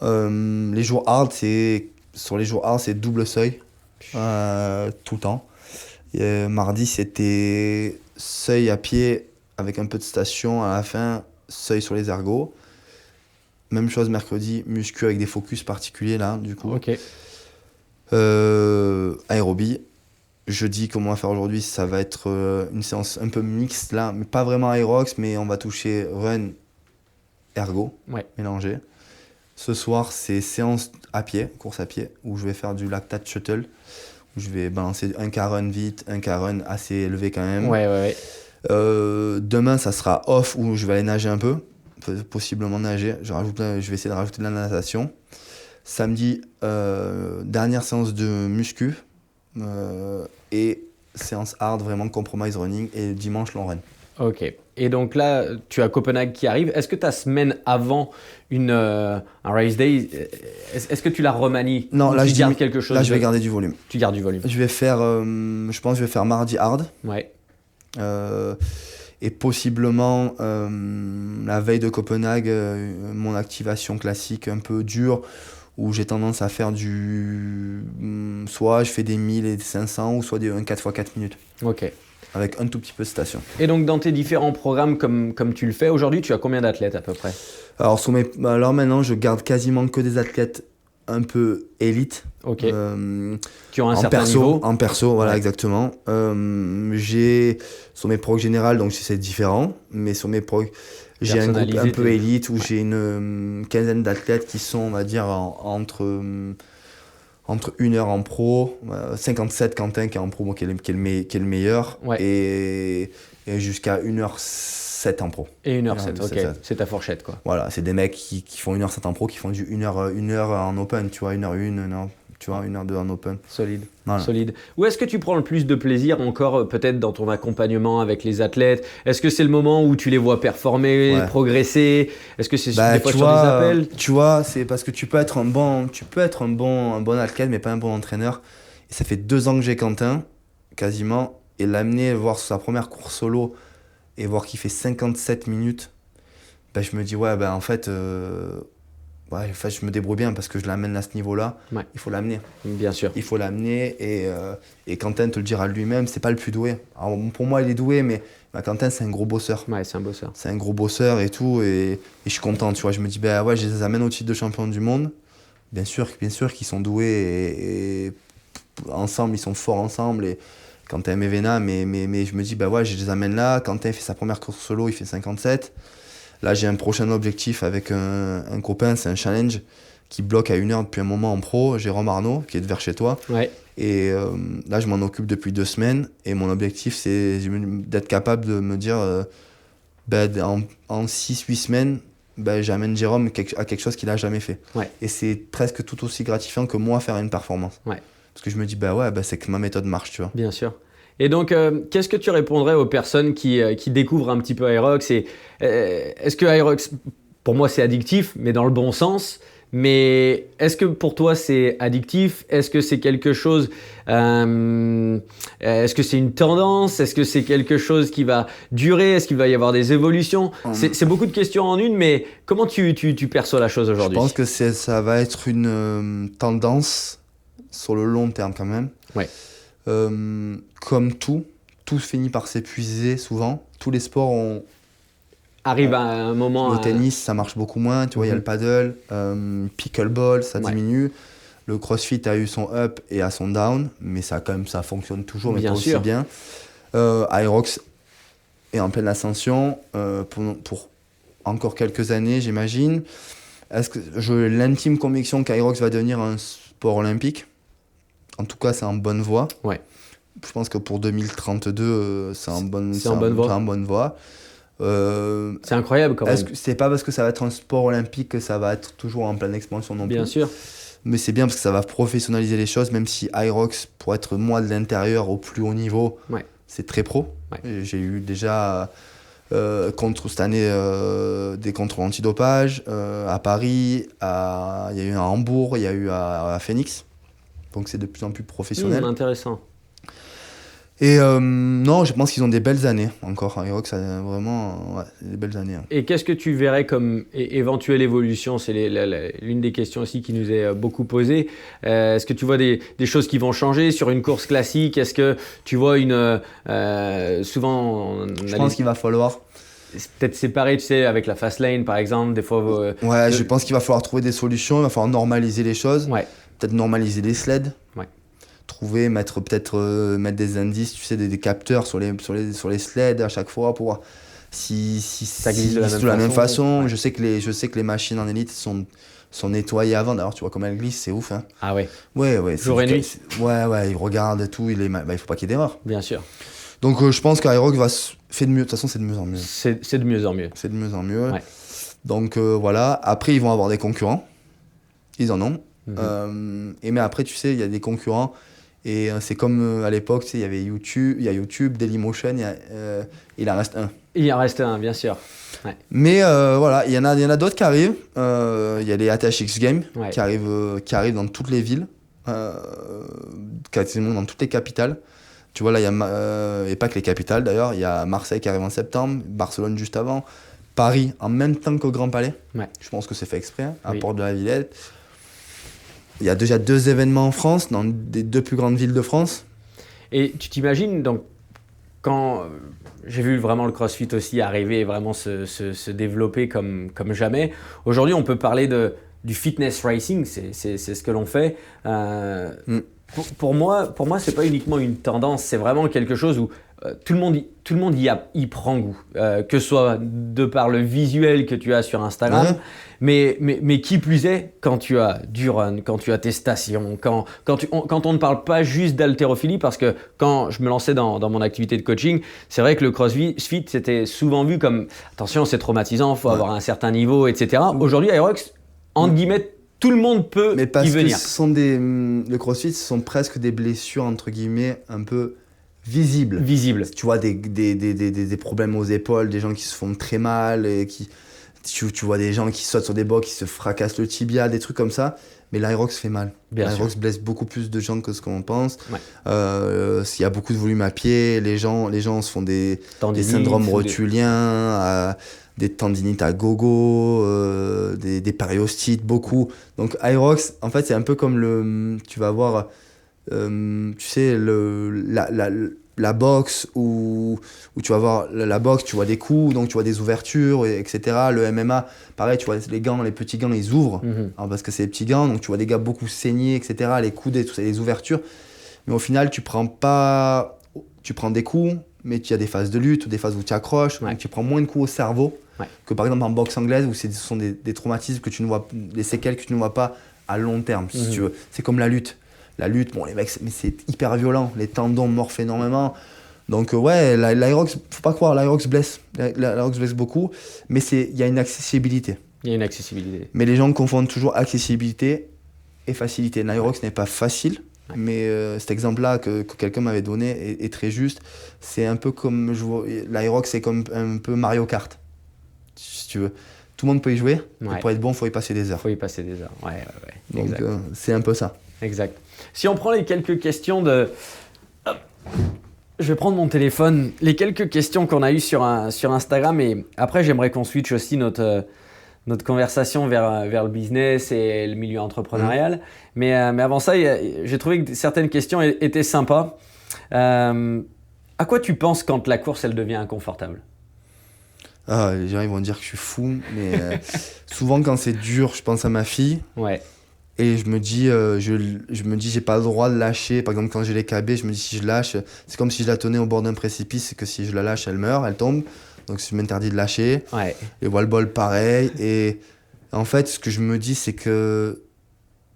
Les jours hard, c'est double seuil tout le temps. Et, mardi, c'était seuil à pied avec un peu de station. À la fin, seuil sur les ergos. Même chose mercredi, muscu avec des focus particuliers là, du coup. Ok. Aérobie. Jeudi, comme on va faire aujourd'hui, ça va être une séance un peu mixte là, mais pas vraiment aérox, mais on va toucher run, ergo, mélangé. Ce soir, c'est séance à pied, course à pied, où je vais faire du lactate shuttle, où je vais balancer un K-run vite, un K-run assez élevé quand même. Ouais. Demain, ça sera off, où je vais aller nager un peu, possiblement nager. Je vais essayer de rajouter de la natation. Samedi, dernière séance de muscu et séance hard, vraiment compromise running, et dimanche, long run. Ok. Et donc là, tu as Copenhague qui arrive. Est-ce que ta semaine avant un race day, est-ce que tu la remanies? Non, là, tu gardes quelque chose. Là, je vais garder du volume. Tu gardes du volume. Je vais faire, je pense que je vais faire mardi hard. Ouais. Et possiblement, la veille de Copenhague, mon activation classique un peu dure, où j'ai tendance à faire soit je fais des 1000 et des 500, ou soit un 4x4 minutes. Ok. Avec un tout petit peu de station. Et donc dans tes différents programmes comme tu le fais aujourd'hui, tu as combien d'athlètes à peu près? Alors maintenant, je garde quasiment que des athlètes un peu élites. Ok. Qui ont un certain niveau. En perso, voilà, Ouais. exactement. J'ai sur mes progs générales, donc c'est différent, mais sur mes progs, j'ai un groupe un peu élite où j'ai une quinzaine d'athlètes qui sont, on va dire, entre 1 heure en pro, 57 Quentin qui est en pro, qui est le meilleur, Ouais. et jusqu'à 1h07 en pro. Et 1h07, ok. C'est ta fourchette, quoi. Voilà, c'est des mecs qui font 1h07 en pro, qui font du 1h en open, tu vois, 1h01, tu vois, 1h02 en open. Solide. Voilà. Solide. Où est-ce que tu prends le plus de plaisir encore, peut-être dans ton accompagnement avec les athlètes? Est-ce que c'est le moment où tu les vois performer, progresser? Est-ce que c'est des fois sur des appels? Tu vois, c'est parce que tu peux être un bon athlète, mais pas un bon entraîneur. Et ça fait 2 ans que j'ai Quentin, quasiment, et l'amener voir sa première course solo et voir qu'il fait 57 minutes, je me dis, en fait, je me débrouille bien parce que je l'amène à ce niveau-là. Ouais. Il faut l'amener. Bien sûr. Il faut l'amener et Quentin te le dira lui-même, c'est pas le plus doué. Alors, pour moi, il est doué, mais Quentin, c'est un gros bosseur. Ouais, c'est un bosseur. C'est un gros bosseur et tout, et je suis content, tu vois. Je me dis, je les amène au titre de champion du monde. Bien sûr qu'ils sont doués et ensemble, ils sont forts ensemble. Et Quentin et Vena, mais je me dis, je les amène là. Quentin fait sa première course solo, il fait 57. Là, j'ai un prochain objectif avec un copain, c'est un challenge qui bloque à 1 heure depuis un moment en pro, Jérôme Arnaud, qui est de vers chez toi. Ouais. Et là, je m'en occupe depuis 2 semaines. Et mon objectif, c'est d'être capable de me dire, en 6-8 semaines, j'amène Jérôme à quelque chose qu'il n'a jamais fait. Ouais. Et c'est presque tout aussi gratifiant que moi faire une performance. Ouais. Parce que je me dis, c'est que ma méthode marche, tu vois. Bien sûr. Et donc, qu'est-ce que tu répondrais aux personnes qui découvrent un petit peu Aerox? Est-ce que Aerox, pour moi, c'est addictif, mais dans le bon sens? Mais est-ce que pour toi, c'est addictif? Est-ce que c'est quelque chose... est-ce que c'est une tendance? Est-ce que c'est quelque chose qui va durer? Est-ce qu'il va y avoir des évolutions? C'est beaucoup de questions en une, mais comment tu perçois la chose aujourd'hui? Je pense que ça va être une tendance sur le long terme quand même. Ouais. Comme tout finit par s'épuiser souvent. Tous les sports arrive à un moment... Le tennis, ça marche beaucoup moins. Tu vois, il y a le paddle, pickleball, ça diminue. Le crossfit a eu son up et a son down, mais ça fonctionne toujours, mais pas aussi bien. Aerox est en pleine ascension pour encore quelques années, j'imagine. Est-ce que j'ai l'intime conviction qu'Aerox va devenir un sport olympique? En tout cas, c'est en bonne voie. Ouais. Je pense que pour 2032, c'est en bonne voie. C'est incroyable quand même. C'est pas parce que ça va être un sport olympique que ça va être toujours en pleine expansion non plus. Bien sûr. Mais c'est bien parce que ça va professionnaliser les choses, même si Aerox, pour être moi de l'intérieur au plus haut niveau, c'est très pro. Ouais. J'ai eu déjà cette année des contrôles antidopage à Paris, il y a eu à Hambourg, il y a eu à Phoenix. Donc c'est de plus en plus professionnel. Intéressant. Et non, je pense qu'ils ont des belles années encore. Aerox a vraiment des belles années. Et qu'est-ce que tu verrais comme éventuelle évolution? C'est l'une des questions aussi qui nous est beaucoup posée. Est-ce que tu vois des choses qui vont changer sur une course classique? Est-ce que tu vois souvent... Je pense qu'il va falloir... peut-être séparer, tu sais, avec la fast lane par exemple, des fois... je pense qu'il va falloir trouver des solutions, il va falloir normaliser les choses. Ouais. Peut-être normaliser les sleds. Ouais. Mettre des indices, tu sais, des capteurs sur les sleds à chaque fois pour voir si ça glisse de la même façon. Ouais. Je sais que les machines en élite sont sont nettoyées avant. D'ailleurs, tu vois comme elles glissent, c'est ouf. Hein. Ah ouais, Ouais. jour et nuit. Ouais, il regarde et tout. Il faut pas qu'il démarre. Bien sûr. Donc, je pense qu'Aerox fait de mieux. De toute façon, c'est de mieux en mieux. C'est de mieux en mieux. C'est de mieux en mieux. Ouais. Donc, voilà. Après, ils vont avoir des concurrents. Ils en ont. Mais après, tu sais, il y a des concurrents. Et c'est comme à l'époque, tu sais, il y a YouTube, Dailymotion, il en reste un. Il en reste un, bien sûr. Ouais. Mais voilà, il y en a d'autres qui arrivent. Il y a les ATHX Games Ouais. qui arrivent dans toutes les villes, quasiment dans toutes les capitales. Tu vois, là, et pas que les capitales d'ailleurs, il y a Marseille qui arrive en septembre, Barcelone juste avant, Paris en même temps qu'au Grand Palais. Ouais. Je pense que c'est fait exprès, à Oui. Porte de la Villette. Il y a déjà 2 événements en France, dans les 2 plus grandes villes de France. Et tu t'imagines, donc, quand j'ai vu vraiment le CrossFit aussi arriver et vraiment se développer comme jamais, aujourd'hui on peut parler du fitness racing, c'est ce que l'on fait. Pour moi, c'est pas uniquement une tendance, c'est vraiment quelque chose où tout le monde y prend goût, que ce soit de par le visuel que tu as sur Instagram, mais qui plus est, quand tu as du run, quand tu as tes stations, quand on ne parle pas juste d'haltérophilie, parce que quand je me lançais dans mon activité de coaching, c'est vrai que le CrossFit, c'était souvent vu comme « attention, c'est traumatisant, il faut avoir un certain niveau, etc. » Aujourd'hui, Aerox, entre guillemets, tout le monde peut mais parce y venir. Que le CrossFit, ce sont presque des blessures, entre guillemets, un peu visibles. Tu vois des problèmes aux épaules, des gens qui se font très mal, et tu vois des gens qui sautent sur des box, qui se fracassent le tibia, des trucs comme ça. Mais l'Aerox fait mal. L'Aerox blesse beaucoup plus de gens que ce qu'on pense. Ouais. Il y a beaucoup de volume à pied, les gens se font des syndromes rotuliens, des tendinites à gogo, des périostites, beaucoup. Donc Aerox, en fait, c'est un peu comme tu vas voir, tu sais, la boxe où tu vas voir la boxe, tu vois des coups, donc tu vois des ouvertures, etc. Le MMA, pareil, tu vois les petits gants, ils ouvrent, alors parce que c'est des petits gants, donc tu vois des gars beaucoup saigner, etc. Les coudées, tout ça, les ouvertures. Mais au final, tu prends des coups, mais il y a des phases de lutte ou des phases où tu accroches, donc tu prends moins de coups au cerveau que par exemple en boxe anglaise où ce sont des traumatismes que tu ne vois, des séquelles que tu ne vois pas à long terme, si tu veux. C'est comme la lutte. La lutte, bon, les mecs, mais c'est hyper violent. Les tendons morphent énormément. Donc, l'Aerox, faut pas croire, l'Aerox blesse. L'Aerox blesse beaucoup, mais il y a une accessibilité. Il y a une accessibilité. Mais les gens confondent toujours accessibilité et facilité. L'Aerox n'est pas facile, mais cet exemple-là que quelqu'un m'avait donné est très juste. C'est un peu comme, l'Aerox, c'est comme un peu Mario Kart, si tu veux. Tout le monde peut y jouer, mais pour être bon, il faut y passer des heures. Ouais. Donc, c'est un peu ça. Exact. Si on prend les quelques questions de... Hop. Je vais prendre mon téléphone. Les quelques questions qu'on a eues sur Instagram, et après j'aimerais qu'on switch aussi notre conversation vers le business et le milieu entrepreneurial. Mais avant ça, j'ai trouvé que certaines questions étaient sympas. À quoi tu penses quand la course elle devient inconfortable ? Les gens ils vont dire que je suis fou, mais souvent quand c'est dur, je pense à ma fille. Ouais. Et je me dis, j'ai pas le droit de lâcher. Par exemple, quand j'ai les KB, je me dis si je lâche, c'est comme si je la tenais au bord d'un précipice, que si je la lâche, elle meurt, elle tombe. Donc je m'interdis de lâcher. Ouais. Et wall ball, pareil. Et en fait, ce que je me dis, c'est que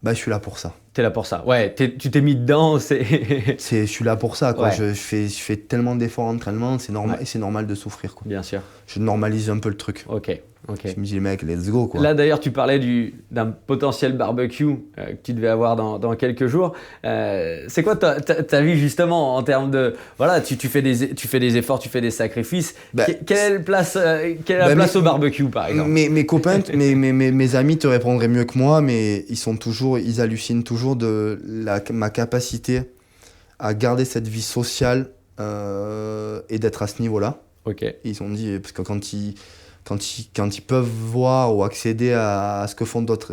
je suis là pour ça. T'es là pour ça. Ouais, tu t'es mis dedans. Je suis là pour ça, quoi. Ouais. Je fais tellement d'efforts d'entraînement, c'est normal, et c'est normal de souffrir, quoi. Bien sûr. Je normalise un peu le truc. Ok. Je me dis, mec, let's go, quoi. Là, d'ailleurs, tu parlais d'un potentiel barbecue que tu devais avoir dans quelques jours. C'est quoi ta vie, justement, en termes de... Voilà, tu fais des efforts, tu fais des sacrifices. Quelle est la place au barbecue, par exemple ? Mes copains, mes amis te répondraient mieux que moi, mais ils hallucinent toujours de ma capacité à garder cette vie sociale et d'être à ce niveau-là. Ok. Ils ont dit, parce que quand ils peuvent voir ou accéder à ce que font d'autres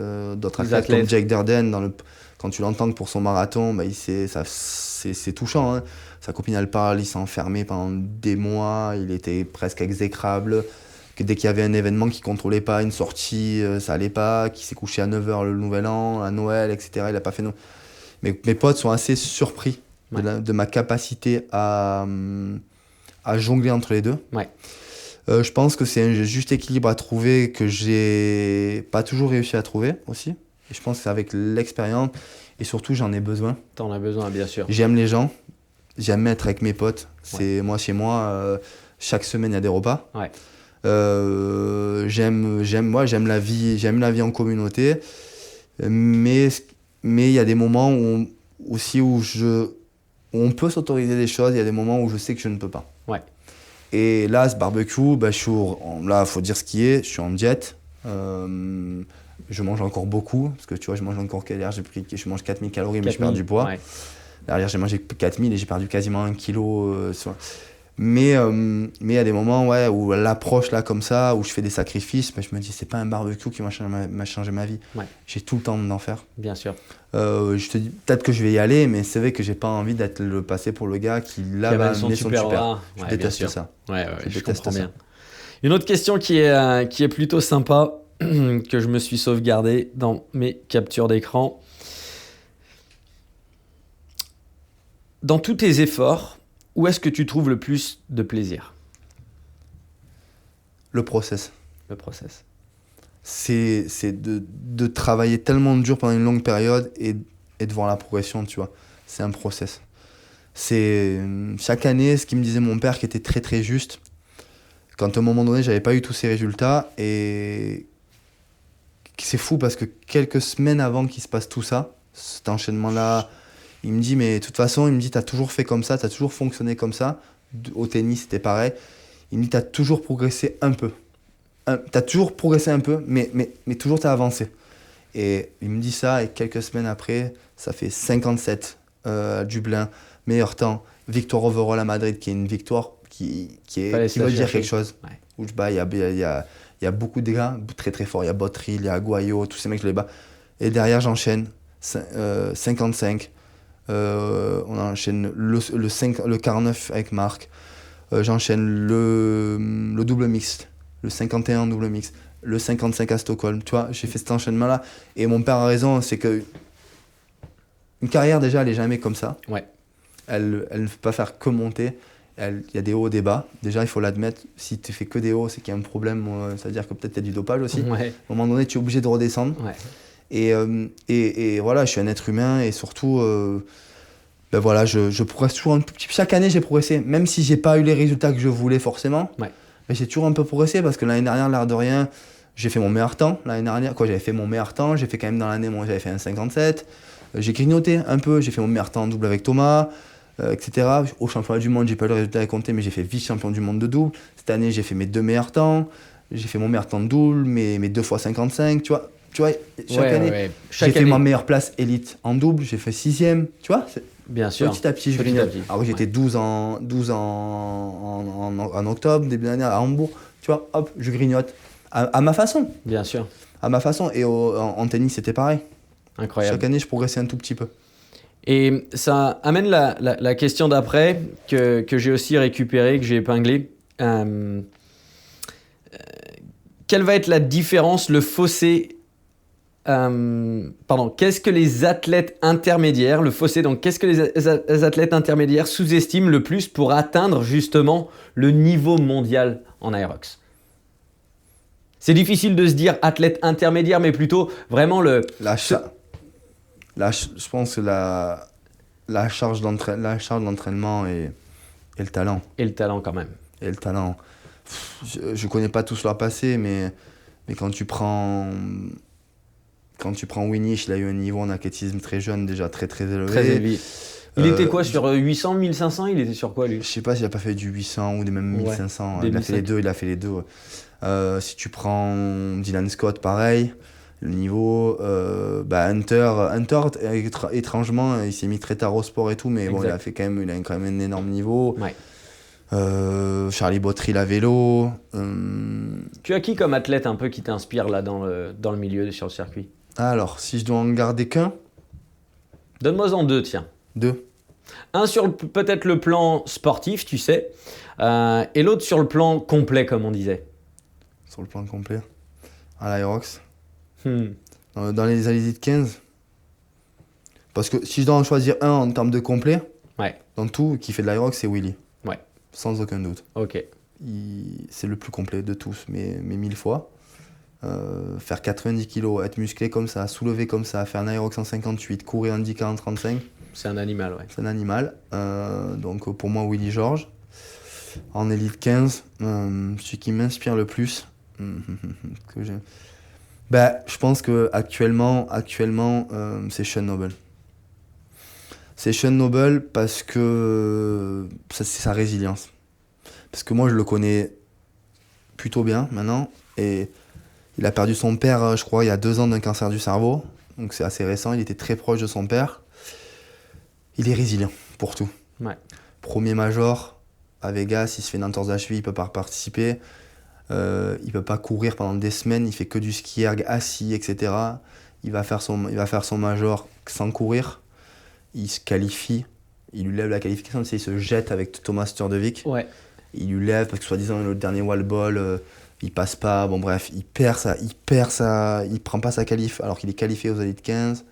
athlètes comme Jake Durden, quand tu l'entends pour son marathon, c'est touchant. Hein. Sa copine, elle parle, il s'est enfermé pendant des mois, il était presque exécrable. Que dès qu'il y avait un événement qu'il ne contrôlait pas, une sortie, ça allait pas, qu'il s'est couché à 9h le Nouvel An, à Noël, etc. Il n'a pas fait... Mes potes sont assez surpris de ma capacité à jongler entre les deux. Ouais. Je pense que c'est un juste équilibre à trouver que j'ai pas toujours réussi à trouver aussi. Et je pense que c'est avec l'expérience et surtout j'en ai besoin. T'en as besoin, bien sûr. J'aime les gens, j'aime être avec mes potes. C'est moi chez moi, chaque semaine il y a des repas. Ouais. J'aime la vie en communauté, mais il y a des moments aussi où on peut s'autoriser des choses, il y a des moments où je sais que je ne peux pas. Ouais. Et là, ce barbecue, bah, là, faut dire ce qui est, je suis en diète. Je mange encore beaucoup, parce que tu vois, je mange encore, je mange 4000 calories, mais je perds du poids. Ouais. Derrière, j'ai mangé 4000 et j'ai perdu quasiment 1 kilo. Mais il y a des moments où l'approche là comme ça, où je fais des sacrifices, je me dis c'est pas un barbecue qui m'a changé ma vie. Ouais. J'ai tout le temps d'en faire. Bien sûr. Je te dis peut-être que je vais y aller, mais c'est vrai que j'ai pas envie d'être le passé pour le gars qui là va amener son super. Je déteste ça. Ouais, je déteste comprends ça. bien. Une autre question qui est plutôt sympa, que je me suis sauvegardée dans mes captures d'écran. Dans tous tes efforts, où est-ce que tu trouves le plus de plaisir ? Le process. Le process. C'est de travailler tellement dur pendant une longue période et de voir la progression, tu vois. C'est un process. C'est chaque année, ce qu'il me disait mon père qui était très très juste, quand à un moment donné, j'avais pas eu tous ces résultats et c'est fou parce que quelques semaines avant qu'il se passe tout ça, cet enchaînement-là, il me dit, mais de toute façon, il me dit, t'as toujours fait comme ça, t'as toujours fonctionné comme ça. Au tennis, c'était pareil. Il me dit, t'as toujours progressé un peu. T'as toujours progressé un peu, mais toujours t'as avancé. Et il me dit ça, et quelques semaines après, ça fait 57 à Dublin, meilleur temps, victoire overall à Madrid, qui est une victoire qui veut dire quelque chose. Ouais. Où il y a beaucoup de gars très très forts. Il y a Botril, il y a Aguayo, tous ces mecs, je les bats. Et derrière, j'enchaîne 55. On enchaîne le 49 avec Marc. J'enchaîne le double mixte, le 51 double mixte, le 55 à Stockholm. Tu vois, j'ai fait cet enchaînement-là. Et mon père a raison, c'est que une carrière, déjà, elle n'est jamais comme ça. Ouais. Elle ne peut pas faire que monter. Il y a des hauts, des bas. Déjà, il faut l'admettre. Si tu fais que des hauts, c'est qu'il y a un problème. C'est-à-dire que peut-être il y a du dopage aussi. Ouais. À un moment donné, tu es obligé de redescendre. Ouais. Et voilà, je suis un être humain et surtout, ben voilà, je progresse toujours un tout petit peu. Chaque année, j'ai progressé, même si j'ai pas eu les résultats que je voulais forcément. Ouais. Mais j'ai toujours un peu progressé parce que l'année dernière, l'air de rien, j'ai fait mon meilleur temps. L'année dernière, j'avais fait mon meilleur temps. J'ai fait quand même dans l'année, j'avais fait un 57. J'ai grignoté un peu. J'ai fait mon meilleur temps en double avec Thomas, etc. Au championnat du monde, j'ai pas eu le résultat à compter, mais j'ai fait vice-champion du monde de double. Cette année, j'ai fait mes 2 meilleurs temps. J'ai fait mon meilleur temps de double, mes 2 fois 55, tu vois, chaque année, j'ai fait ma meilleure place élite en double, j'ai fait 6ème, tu vois. Bien sûr. Petit à petit, je grignote. Alors j'étais 12 en octobre, début d'année à Hambourg, tu vois, hop, je grignote. À ma façon. Bien sûr. À ma façon. Et en tennis, c'était pareil. Incroyable. Chaque année, je progressais un tout petit peu. Et ça amène la question d'après que j'ai aussi récupérée, que j'ai épinglée. Quelle va être la différence, le fossé qu'est-ce que les athlètes intermédiaires, le fossé, donc qu'est-ce que les athlètes intermédiaires sous-estiment le plus pour atteindre justement le niveau mondial en aérox ? C'est difficile de se dire athlète intermédiaire, mais plutôt vraiment je pense que la charge d'entraînement et le talent. Et le talent quand même. Et le talent. Je connais pas tous leur passé, mais quand tu prends Winich, il a eu un niveau en athlétisme très jeune, déjà très très élevé. Très élevé. Il était quoi, sur 800, 1500 ? Il était sur quoi lui ? Je sais pas s'il a pas fait du 800 ou même 1500. Ouais, il a fait les deux. Si tu prends Dylan Scott, pareil, le niveau. Hunter, étrangement, il s'est mis très tard au sport et tout, mais bon, il a quand même un énorme niveau. Ouais. Charlie Botril à vélo. Tu as qui comme athlète un peu qui t'inspire là dans le milieu, sur le circuit ? Alors, si je dois en garder qu'un. Donne-moi-en 2, tiens. 2. Un sur peut-être le plan sportif, tu sais, et l'autre sur le plan complet, comme on disait. Sur le plan complet. À l'Aerox. Dans les Elite 15. Parce que si je dois en choisir un en termes de complet, ouais. dans tout, qui fait de l'Aerox, c'est Willy. Ouais. Sans aucun doute. Ok. c'est le plus complet de tous, mais 1000 fois. Faire 90 kg, être musclé comme ça, soulever comme ça, faire un aérox 158, courir un 10 40 35. C'est un animal, ouais. C'est un animal. Donc pour moi, Willy Georges. En élite 15, celui qui m'inspire le plus, que j'aime. Je pense que actuellement c'est Sean Noble. C'est Sean Noble parce que c'est sa résilience. Parce que moi, je le connais plutôt bien maintenant. Et il a perdu son père, je crois, il y a 2 ans d'un cancer du cerveau. Donc c'est assez récent. Il était très proche de son père. Il est résilient pour tout. Ouais. Premier major à Vegas, il se fait une entorse de la cheville, il peut pas participer. Il peut pas courir pendant des semaines. Il fait que du ski erg assis, etc. Il va faire son major sans courir. Il se qualifie. Il lui lève la qualification. Tu sais, il se jette avec Thomas Sturdewick. Ouais. Il lui lève parce que soi-disant le dernier wall ball, il passe pas. Bon bref, il prend pas sa qualif alors qu'il est qualifié aux élites 15.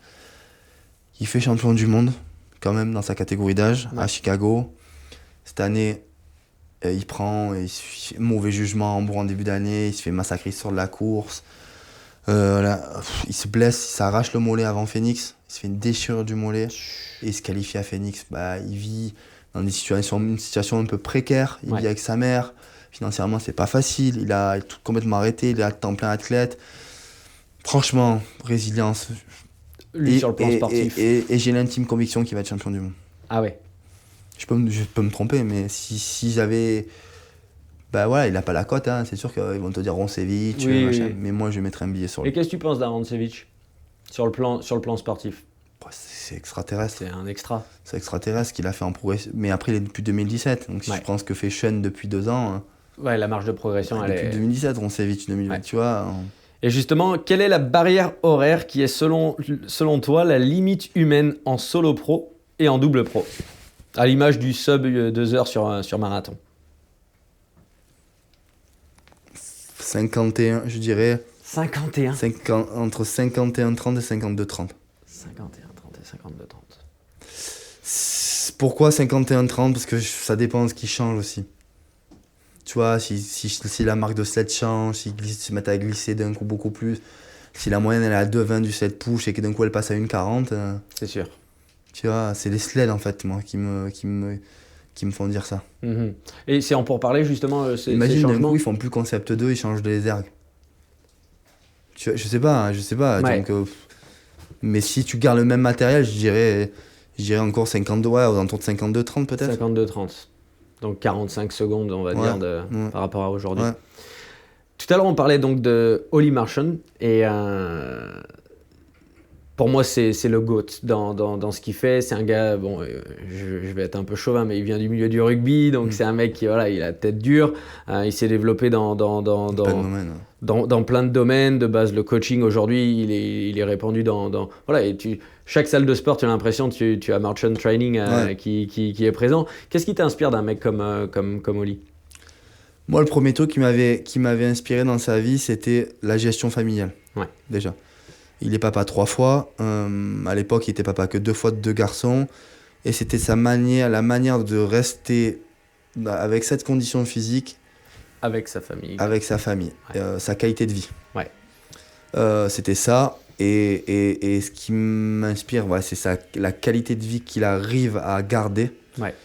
Il fait champion du monde quand même dans sa catégorie d'âge à Chicago. Cette année, il prend mauvais jugement en début d'année. Il se fait massacrer sur de la course. Il se blesse, il s'arrache le mollet avant Phoenix. Il se fait une déchirure du mollet et il se qualifie à Phoenix. Il vit dans une situation un peu précaire. Il vit avec sa mère. Financièrement, c'est pas facile. Il a tout complètement arrêté. Il est à temps plein athlète. Franchement, résilience. Lui, sur le plan sportif. Et j'ai l'intime conviction qu'il va être champion du monde. Ah ouais. Je peux me tromper, mais si j'avais... il a pas la cote, hein. C'est sûr qu'ils vont te dire Roncevic, machin. Mais moi, je mettrais un billet sur lui. Et qu'est-ce que tu penses d'un Roncevic sur le plan sportif? C'est extraterrestre. C'est un extra. C'est extraterrestre qu'il a fait en progression. Mais après, il est depuis 2017. Donc si je prends ce que fait Sean depuis 2 ans... Ouais, la marge de progression, elle depuis 2017, Roncevic 2020, tu vois... Et justement, quelle est la barrière horaire qui est selon toi la limite humaine en solo pro et en double pro? À l'image du sub 2 heures sur marathon. 51, je dirais. 51 entre 51-30 et 52-30. 51-30 et 52-30. Pourquoi 51-30? Parce que ça dépend de ce qui change aussi. Tu vois, si la marque de sled change, s'ils se mettent à glisser d'un coup beaucoup plus, si la moyenne elle est à 2,20 du sled push et que d'un coup elle passe à 1,40. C'est sûr. Tu vois, c'est les sleds en fait, moi, qui me font dire ça. Mm-hmm. Et c'est en pour parler justement imagine ces changements. d'un coup ils font plus concept 2, ils changent les ergs. Tu vois, je sais pas. Ouais. Donc, mais si tu gardes le même matériel, je dirais encore 52, aux alentours de 52-30 peut-être. 52-30. Donc 45 secondes, on va dire, par rapport à aujourd'hui. Ouais. Tout à l'heure, on parlait donc de Ollie Marchand. Et pour moi, c'est le GOAT dans ce qu'il fait. C'est un gars, bon, je vais être un peu chauvin, mais il vient du milieu du rugby. Donc c'est un mec qui, voilà, il a la tête dure. Il s'est développé dans plein de domaines. De base, le coaching, aujourd'hui, il est répandu dans voilà, et chaque salle de sport, tu as l'impression que tu as Marchand Training qui est présent. Qu'est-ce qui t'inspire d'un mec comme Ollie? Moi, le premier truc qui m'avait inspiré dans sa vie, c'était la gestion familiale. Ouais. Déjà. Il est papa 3 fois. À l'époque, il était papa que 2 fois de 2 garçons. Et c'était la manière de rester avec cette condition physique. Avec sa famille. Ouais. Sa qualité de vie. Ouais. C'était ça. Et ce qui m'inspire, c'est la qualité de vie qu'il arrive à garder. Ouais.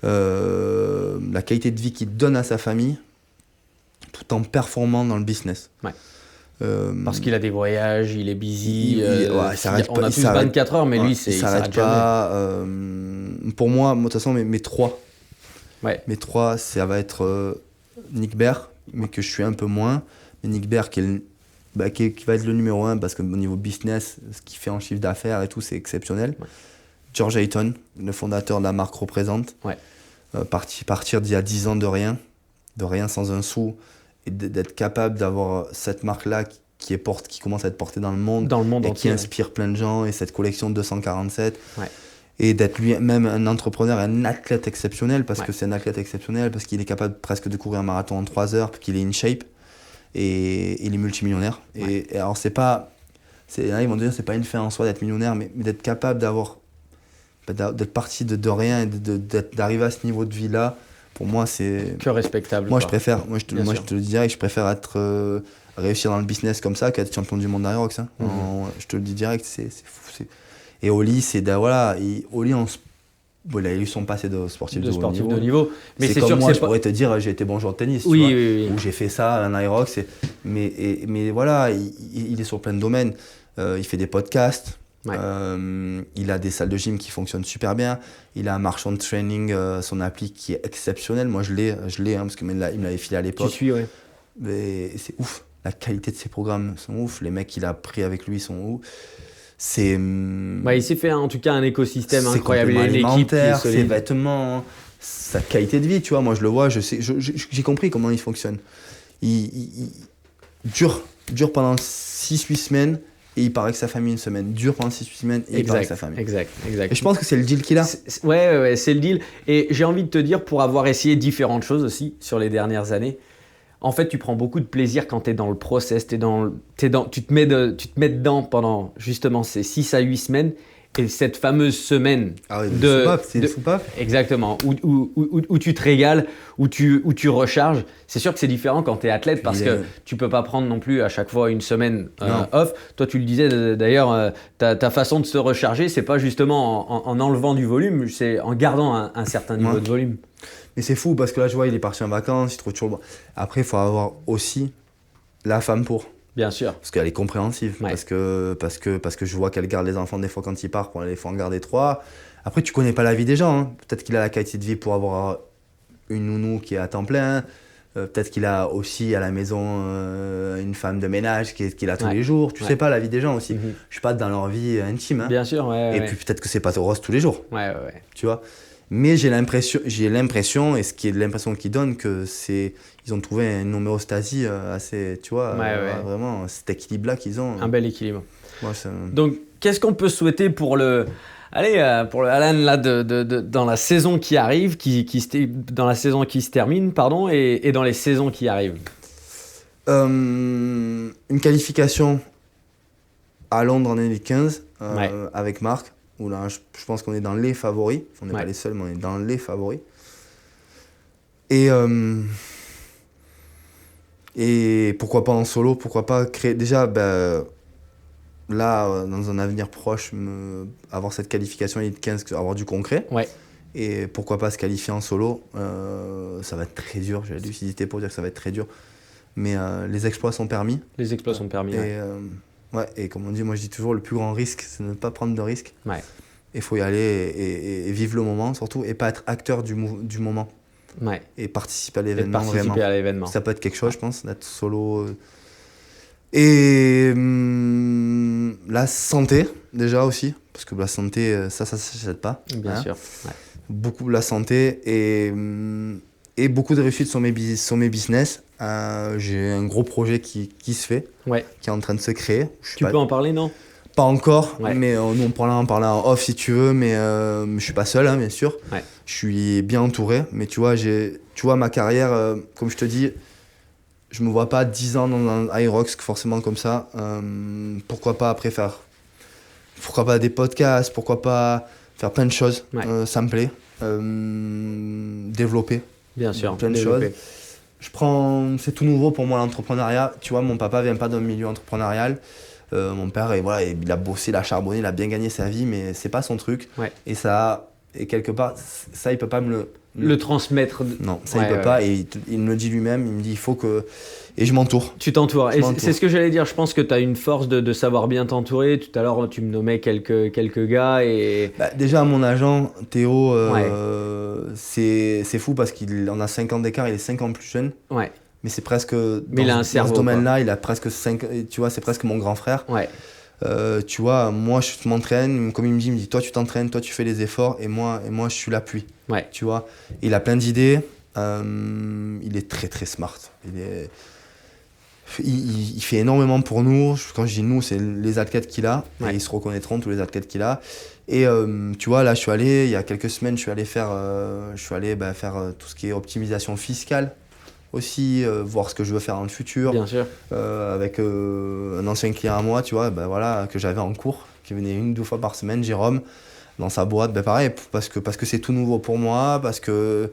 La qualité de vie qu'il donne à sa famille, tout en performant dans le business. Ouais. Parce qu'il a des voyages, il est busy. On a tous 24 heures, mais lui, il s'arrête pas. Pour moi, de toute façon, mes trois, ça va être Nick Baer, mais que je suis un peu moins. Mais Nick Baer qui va être le numéro 1 parce qu'au niveau business, ce qu'il fait en chiffre d'affaires et tout, c'est exceptionnel. Ouais. George Hayton, le fondateur de la marque Représente, partir d'il y a 10 ans de rien sans un sou, et d'être capable d'avoir cette marque-là qui commence à être portée dans le monde et entier, qui inspire plein de gens, et cette collection de 247. Ouais. Et d'être lui-même un entrepreneur et un athlète exceptionnel, parce que c'est un athlète exceptionnel, parce qu'il est capable presque de courir un marathon en 3 heures, puis qu'il est in shape, et il est multimillionnaire. Ouais. Et alors ils vont dire c'est pas une fin en soi d'être millionnaire, mais d'être capable d'être parti de rien et d'arriver à ce niveau de vie-là, pour moi, c'est... Que respectable. Moi, quoi. je te le dis direct, je préfère réussir dans le business comme ça qu'être champion du monde d'Aerox. Hein. Je te le dis direct, c'est fou. Et Oli, Oli, il a eu son passé de sportif de haut niveau. Mais c'est c'est comme sûr moi, que je pourrais te dire, j'ai été bon joueur de tennis, oui, tu vois, oui. où j'ai fait ça, un Aerox. Mais voilà, il est sur plein de domaines. Il fait des podcasts. Ouais. Il a des salles de gym qui fonctionnent super bien. Il a un marchand de training, son appli qui est exceptionnel. Moi, je l'ai hein, parce qu'il me l'avait filé à l'époque. Tu suis, ouais. Mais c'est ouf. La qualité de ses programmes sont ouf. Les mecs qu'il a pris avec lui sont ouf. C'est. Il s'est fait en tout cas un écosystème incroyable. Il a une équipe qui est solide. ses vêtements, sa qualité de vie, tu vois. Moi, je le vois, j'ai compris comment il fonctionne. Il dure pendant 6-8 semaines. Et il paraît que sa famille une semaine dure pendant 6-8 semaines et il paraît que sa famille. Exact. Et je pense que c'est le deal qu'il a. Ouais, c'est le deal. Et j'ai envie de te dire, pour avoir essayé différentes choses aussi sur les dernières années, en fait, tu prends beaucoup de plaisir quand tu es dans le process, tu te mets dedans pendant justement ces 6 à 8 semaines. Et cette fameuse semaine c'est une soupape. Exactement, où tu te régales, où tu recharges. C'est sûr que c'est différent quand tu es athlète parce que tu peux pas prendre non plus à chaque fois une semaine off. Toi, tu le disais d'ailleurs, ta façon de se recharger, c'est pas justement en enlevant du volume, c'est en gardant un certain niveau de volume. Mais c'est fou parce que là, je vois, il est parti en vacances, il trouve toujours... Après, il faut avoir aussi la femme pour. Bien sûr. Parce qu'elle est compréhensive. Ouais. Parce que je vois qu'elle garde les enfants des fois quand il part pour aller en garder 3. Après, tu connais pas la vie des gens. Hein. Peut-être qu'il a la qualité de vie pour avoir une nounou qui est à temps plein. Peut-être qu'il a aussi à la maison une femme de ménage qu'il a tous les jours. Tu sais pas la vie des gens aussi. Je suis pas dans leur vie intime. Hein. Bien sûr, ouais. Et puis peut-être que c'est pas rose tous les jours. Ouais. Tu vois. Mais j'ai l'impression, et ce qui est l'impression qu'ils donnent, que ils ont trouvé une homéostasie assez, tu vois, vraiment cet équilibre-là qu'ils ont. Un bel équilibre. Ouais, donc, qu'est-ce qu'on peut souhaiter pour le Alan là dans la saison qui arrive, dans la saison qui se termine, pardon, et dans les saisons qui arrivent? Une qualification à Londres en 2015 avec Marc. Où là, je pense qu'on est dans les favoris. On n'est pas les seuls, mais on est dans les favoris. Et pourquoi pas en solo, pourquoi pas créer... Déjà, là, dans un avenir proche, avoir cette qualification Elite 15, avoir du concret. Ouais. Et pourquoi pas se qualifier en solo. Ça va être très dur, j'ai lucidité pour dire que ça va être très dur. Mais les exploits sont permis. Les exploits sont permis, et comme on dit, moi je dis toujours, le plus grand risque, c'est de ne pas prendre de risques. Ouais. Il faut y aller et vivre le moment surtout, et pas être acteur du moment. Ouais. Et participer à l'événement. Ça peut être quelque chose, je pense, d'être solo. Et la santé, déjà aussi, parce que la santé, ça s'achète pas. Bien sûr. Ouais. Beaucoup la santé et beaucoup de réussite sur mes business. J'ai un gros projet qui se fait, qui est en train de se créer. Tu peux en parler, non? Pas encore, mais nous on pourra en parler en off si tu veux, mais je suis pas seul, hein, bien sûr. Ouais. Je suis bien entouré, mais tu vois ma carrière, comme je te dis, je me vois pas 10 ans dans un Aerox forcément comme ça. Pourquoi pas après pourquoi pas des podcasts, pourquoi pas faire plein de choses, ça me plaît. Développer. Bien sûr. Plein de choses. C'est tout nouveau pour moi l'entrepreneuriat. Tu vois, mon papa vient pas d'un milieu entrepreneurial. Mon père, il a bossé, il a charbonné, il a bien gagné sa vie, mais c'est pas son truc. Ouais. Et quelque part, ça, il peut pas me le transmettre. Non, ça, il peut pas. Et il me le dit lui-même, il me dit, il faut que... Et je m'entoure. Tu t'entoures. Et c'est ce que j'allais dire. Je pense que tu as une force de savoir bien t'entourer. Tout à l'heure, tu me nommais quelques gars. Déjà, mon agent, Théo, c'est fou parce qu'il en a 5 ans d'écart, il est 5 ans plus jeune. Ouais. Mais c'est presque... Mais il a un cerveau. Dans ce domaine-là, il a presque 5... Tu vois, c'est presque mon grand frère. Ouais. Tu vois, moi, je m'entraîne. Comme il me dit, toi, tu t'entraînes, toi, tu fais les efforts. Et moi je suis l'appui. Ouais. Tu vois. Il a plein d'idées. Il est très, très smart. Il fait énormément pour nous. Quand je dis nous, c'est les athlètes qu'il a. Et ils se reconnaîtront, tous les athlètes qu'il a. Et tu vois, là, il y a quelques semaines, je suis allé faire tout ce qui est optimisation fiscale aussi, voir ce que je veux faire dans le futur. Bien sûr. Avec un ancien client à moi, tu vois, que j'avais en cours, qui venait 1-2 fois par semaine, Jérôme, dans sa boîte. Pareil, parce que c'est tout nouveau pour moi, parce que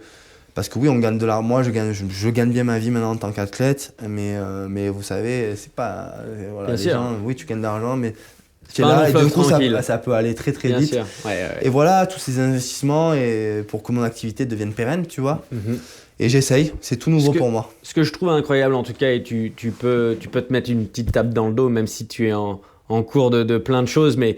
Parce que oui, on gagne de l'argent. Moi, je gagne bien ma vie maintenant en tant qu'athlète, mais vous savez, c'est pas. Voilà, les gens, oui, tu gagnes de l'argent, mais tu es là et du coup, ça peut aller très très vite. Bien sûr. Ouais. Et voilà, tous ces investissements et pour que mon activité devienne pérenne, tu vois. Et j'essaye, c'est tout nouveau pour moi. Ce que je trouve incroyable en tout cas, et tu peux te mettre une petite tape dans le dos, même si tu es en cours de plein de choses, mais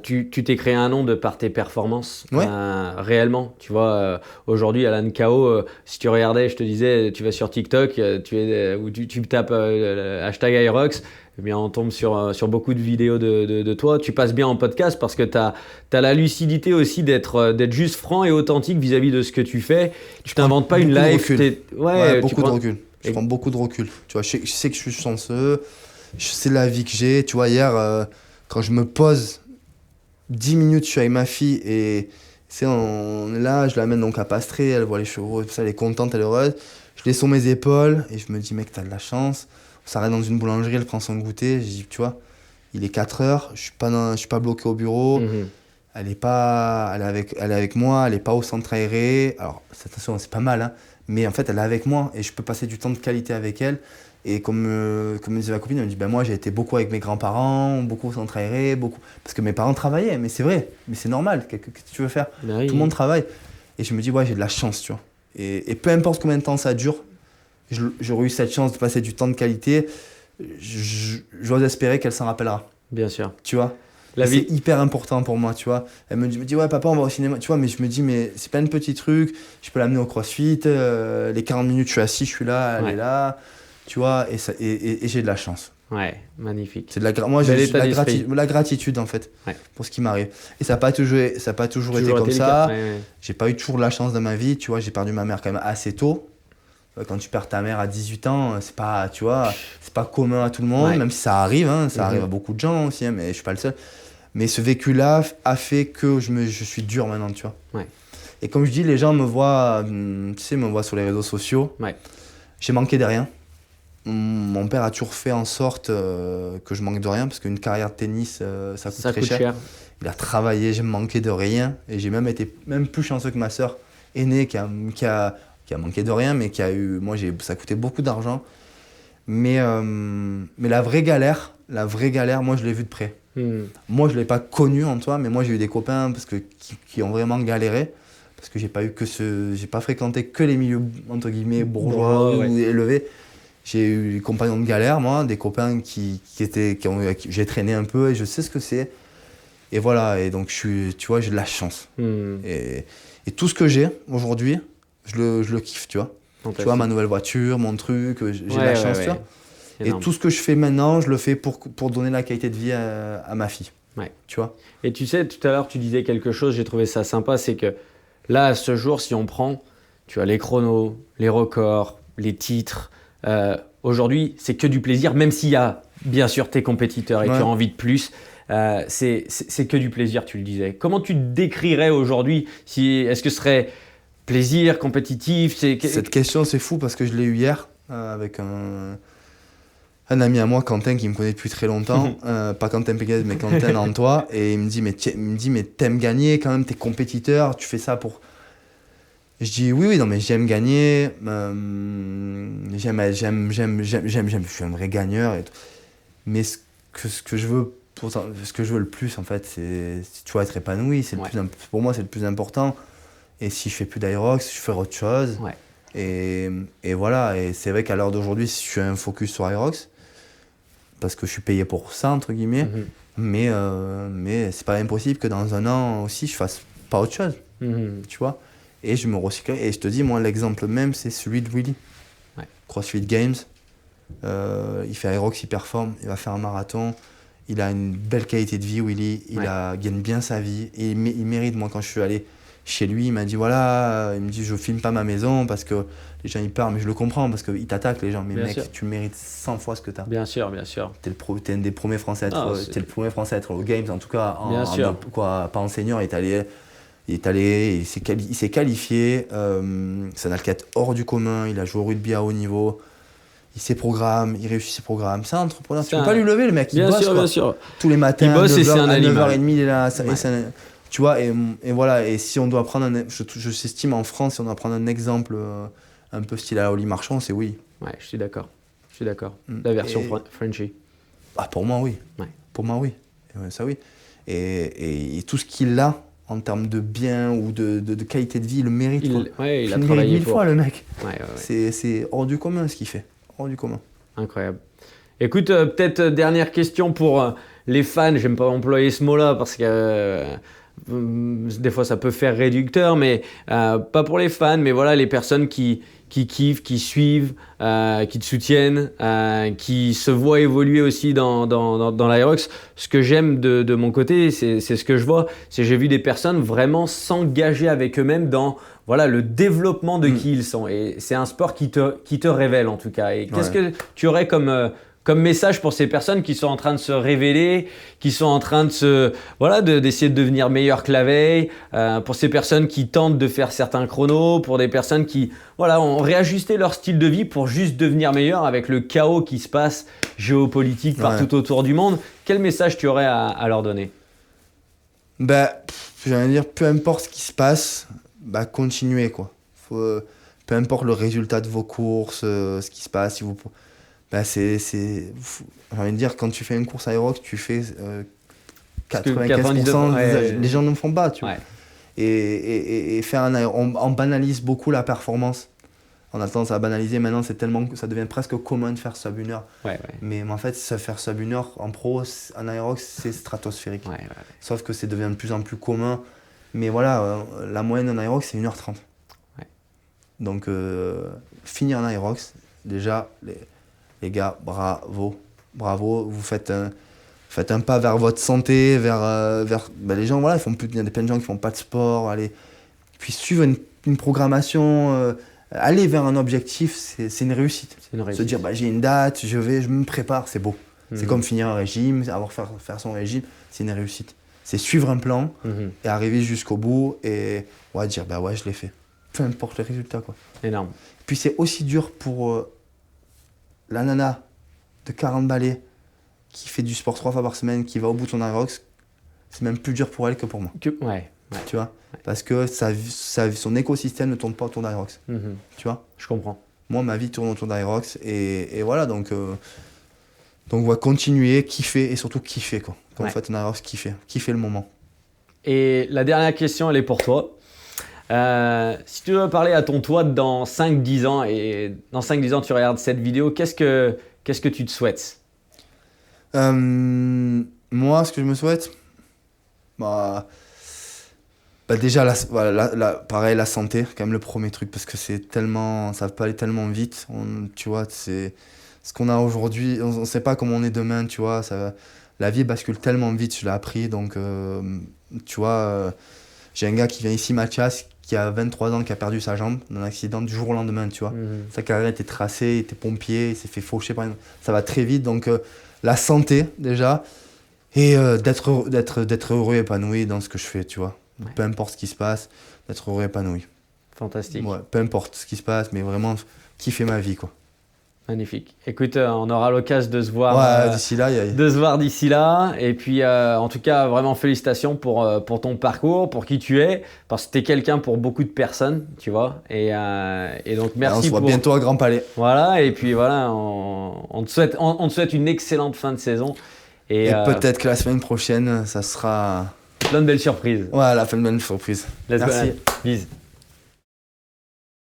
tu t'es créé un nom de par tes performances, réellement. Tu vois, aujourd'hui, Alan Kao, si tu regardais, je te disais, tu vas sur TikTok, tu tapes hashtag Aerox, eh bien, on tombe sur beaucoup de vidéos de toi. Tu passes bien en podcast parce que tu as la lucidité aussi d'être juste franc et authentique vis-à-vis de ce que tu fais. Tu t'inventes pas une life. Beaucoup de recul. Je prends beaucoup de recul. Tu vois, je sais que je suis chanceux. C'est la vie que j'ai. Tu vois, hier, quand je me pose 10 minutes, je suis avec ma fille et on est là, je l'amène donc à pastrer, elle voit les chevaux, tout ça, elle est contente, elle est heureuse. Je l'ai sur mes épaules et je me dis, mec, t'as de la chance. On s'arrête dans une boulangerie, elle prend son goûter. Je dis, tu vois, il est 4 heures, je suis pas bloqué au bureau. Elle est avec moi, elle est pas au centre aéré. Alors, attention, c'est pas mal, hein, mais en fait, elle est avec moi et je peux passer du temps de qualité avec elle. Et comme me disait ma copine, elle me dit, ben moi j'ai été beaucoup avec mes grands-parents, beaucoup au centre aéré, beaucoup. Parce que mes parents travaillaient, mais c'est vrai, mais c'est normal, qu'est-ce que tu veux faire? Tout le monde travaille. Et je me dis, ouais, j'ai de la chance, tu vois. Et peu importe combien de temps ça dure, j'aurais eu cette chance de passer du temps de qualité, j'ose espérer qu'elle s'en rappellera. Bien sûr. Tu vois? C'est hyper important pour moi, tu vois. Elle me dit, ouais, papa, on va au cinéma, tu vois, mais je me dis, mais c'est plein de petits trucs, je peux l'amener au crossfit, les 40 minutes, je suis assis, je suis là, elle est là. Tu vois, et j'ai de la chance. Ouais, magnifique. C'est moi, j'ai la gratitude, en fait, pour ce qui m'arrive. Et ça n'a pas toujours été comme ça. J'ai pas eu toujours de la chance dans ma vie. Tu vois, j'ai perdu ma mère quand même assez tôt. Quand tu perds ta mère à 18 ans, c'est pas, tu vois, c'est pas commun à tout le monde, même si ça arrive, hein, ça arrive à beaucoup de gens aussi, hein, mais je suis pas le seul. Mais ce vécu-là a fait que je suis dur maintenant, tu vois. Et comme je dis, les gens me voient, tu sais, me voient sur les réseaux sociaux. J'ai manqué de rien. Mon père a toujours fait en sorte que je manque de rien parce qu'une carrière de tennis, ça coûte très cher. Il a travaillé, j'ai manqué de rien et j'ai même été plus chanceux que ma sœur aînée qui a manqué de rien, mais ça coûtait beaucoup d'argent. Mais la vraie galère, moi je l'ai vue de près. Moi je l'ai pas connue en toi, mais moi j'ai eu des copains qui ont vraiment galéré parce que j'ai pas fréquenté que les milieux entre guillemets bourgeois ou élevés. J'ai eu des compagnons de galère, moi, des copains j'ai traîné un peu et je sais ce que c'est. Et voilà, et donc tu vois, j'ai de la chance. Et tout ce que j'ai aujourd'hui, je le kiffe, tu vois. Tu vois, ma nouvelle voiture, mon truc, j'ai de la chance, tu vois. Et tout ce que je fais maintenant, je le fais pour donner la qualité de vie à ma fille. Tu vois. Et tu sais, tout à l'heure, tu disais quelque chose, j'ai trouvé ça sympa, c'est que là, à ce jour, si on prend, tu as les chronos, les records, les titres. Aujourd'hui, c'est que du plaisir, même s'il y a bien sûr tes compétiteurs et tu as envie de plus. C'est que du plaisir, tu le disais. Comment tu te décrirais aujourd'hui? Est-ce que ce serait plaisir, compétitif? Cette question, c'est fou parce que je l'ai eu hier avec un ami à moi, Quentin, qui me connaît depuis très longtemps. Pas Quentin Péguez, mais Quentin Antoine. Et il me dit, mais t'aimes gagner quand même, t'es compétiteur, tu fais ça pour... Je dis oui, non, mais j'aime gagner, je suis un vrai gagneur. Mais ce que je veux le plus, en fait, c'est tu vois, être épanoui. Pour moi, c'est le plus important. Et si je fais plus d'Aerox, je ferai autre chose. Et voilà, et c'est vrai qu'à l'heure d'aujourd'hui, je suis un focus sur Aerox, parce que je suis payé pour ça, entre guillemets. Mais c'est pas impossible que dans un an aussi, je fasse pas autre chose, tu vois. Et je me recycle. Et je te dis, moi, l'exemple même, c'est celui de Willy. CrossFit Games. Il fait Aerox, il performe, il va faire un marathon. Il a une belle qualité de vie, Willy. Il gagne bien sa vie. Et il mérite. Moi, quand je suis allé chez lui, il m'a dit, voilà, il me dit, je filme pas ma maison parce que les gens, ils parlent. Mais je le comprends parce qu'ils t'attaquent, les gens. Mais bien mec, sûr. Tu mérites 100 fois ce que tu as. Bien sûr, bien sûr. T'es un des premiers Français à être, t'es le premier Français à être aux Games, en tout cas, pas en senior. Il s'est qualifié, c'est un athlète hors du commun, il a joué au rugby à haut niveau, il réussit ses programmes, c'est un entrepreneur, tu peux pas lui lever le mec, il bosse quoi. Bien sûr. Tous les matins, il bosse 9h, et c'est un à animal. 9h30 il est là, Tu vois, et voilà, et si on doit prendre je s'estime en France, si on doit prendre un exemple un peu style à la Oli Marchand, c'est oui. Ouais, je suis d'accord. La version Frenchie. Ah, pour moi, oui. Ouais. Pour moi, oui. Ça, oui. Et tout ce qu'il a en termes de bien ou de qualité de vie, le mérite. Il a travaillé mille fois, le mec. Ouais. C'est hors du commun ce qu'il fait. Hors du commun. Incroyable. Écoute, peut-être dernière question pour les fans. J'aime pas employer ce mot-là parce que des fois ça peut faire réducteur, mais pas pour les fans, mais voilà, les personnes qui kiffent, qui suivent, qui te soutiennent, qui se voient évoluer aussi dans l'Aerox. Ce que j'aime de mon côté, c'est ce que je vois, c'est que j'ai vu des personnes vraiment s'engager avec eux-mêmes dans voilà, le développement de qui ils sont. Et c'est un sport qui te révèle en tout cas. Et qu'est-ce que tu aurais comme message pour ces personnes qui sont en train de se révéler, qui sont en train d'essayer de devenir meilleurs que la veille, pour ces personnes qui tentent de faire certains chronos, pour des personnes qui ont réajusté leur style de vie pour juste devenir meilleurs avec le chaos qui se passe géopolitique partout autour du monde. Quel message tu aurais à leur donner? J'ai envie de dire, peu importe ce qui se passe, continuez quoi. Peu importe le résultat de vos courses, ce qui se passe, si vous... j'ai envie de dire, quand tu fais une course Aerox, tu fais 95%, les gens ne le font pas, tu vois. Et faire on banalise beaucoup la performance. On a tendance à banaliser, maintenant ça devient presque commun de faire sub 1 heure. Mais en fait, faire sub 1 heure en pro, en Aerox, c'est stratosphérique. Sauf que ça devient de plus en plus commun. Mais voilà, la moyenne en Aerox, c'est 1h30. Donc, finir en Aerox, déjà, les gars, bravo, vous faites un pas vers votre santé, vers les gens, voilà, il y a plein de gens qui font pas de sport, puis suivre une programmation, aller vers un objectif, c'est une réussite. Se dire, j'ai une date, je me prépare, c'est beau. C'est comme finir un régime, faire son régime, c'est une réussite. C'est suivre un plan et arriver jusqu'au bout et dire, je l'ai fait. Peu importe le résultat, quoi. Énorme. Puis c'est aussi dur pour la nana de 40 balais qui fait du sport 3 fois par semaine, qui va au bout de son Aerox, c'est même plus dur pour elle que pour moi. Tu vois, parce que son écosystème ne tourne pas autour d'Aerox. Tu vois. Je comprends. Moi, ma vie tourne autour d'Aerox et voilà, donc continuer, kiffer et surtout kiffer quoi. Quand vous faites un Aerox, kiffer le moment. Et la dernière question, elle est pour toi. Si tu dois parler à ton toi dans 5-10 ans et dans 5-10 ans tu regardes cette vidéo, qu'est-ce que tu te souhaites? Moi, ce que je me souhaite, déjà pareil, la santé, quand même le premier truc, parce que ça peut aller tellement vite. Tu vois, c'est ce qu'on a aujourd'hui, on ne sait pas comment on est demain, tu vois. La vie bascule tellement vite, je l'ai appris, donc tu vois, j'ai un gars qui vient ici, Mathias, qui a 23 ans, qui a perdu sa jambe dans un accident du jour au lendemain, tu vois. Sa carrière était tracée, il était pompier, il s'est fait faucher par ça va très vite, donc la santé déjà, et d'être heureux, épanoui dans ce que je fais, tu vois. Peu importe ce qui se passe, d'être heureux, épanoui. Fantastique. Peu importe ce qui se passe, mais vraiment kiffer ma vie, quoi. Magnifique. Écoute, on aura l'occasion de se voir d'ici là. Et puis, en tout cas, vraiment félicitations pour ton parcours, pour qui tu es, parce que tu es quelqu'un pour beaucoup de personnes, tu vois. Et donc, merci. On se voit bientôt à Grand Palais. Voilà, et puis voilà, on te souhaite une excellente fin de saison. Et peut-être que la semaine prochaine, ça sera... plein de belles surprises. Voilà, plein de belles surprises. Merci. Bise.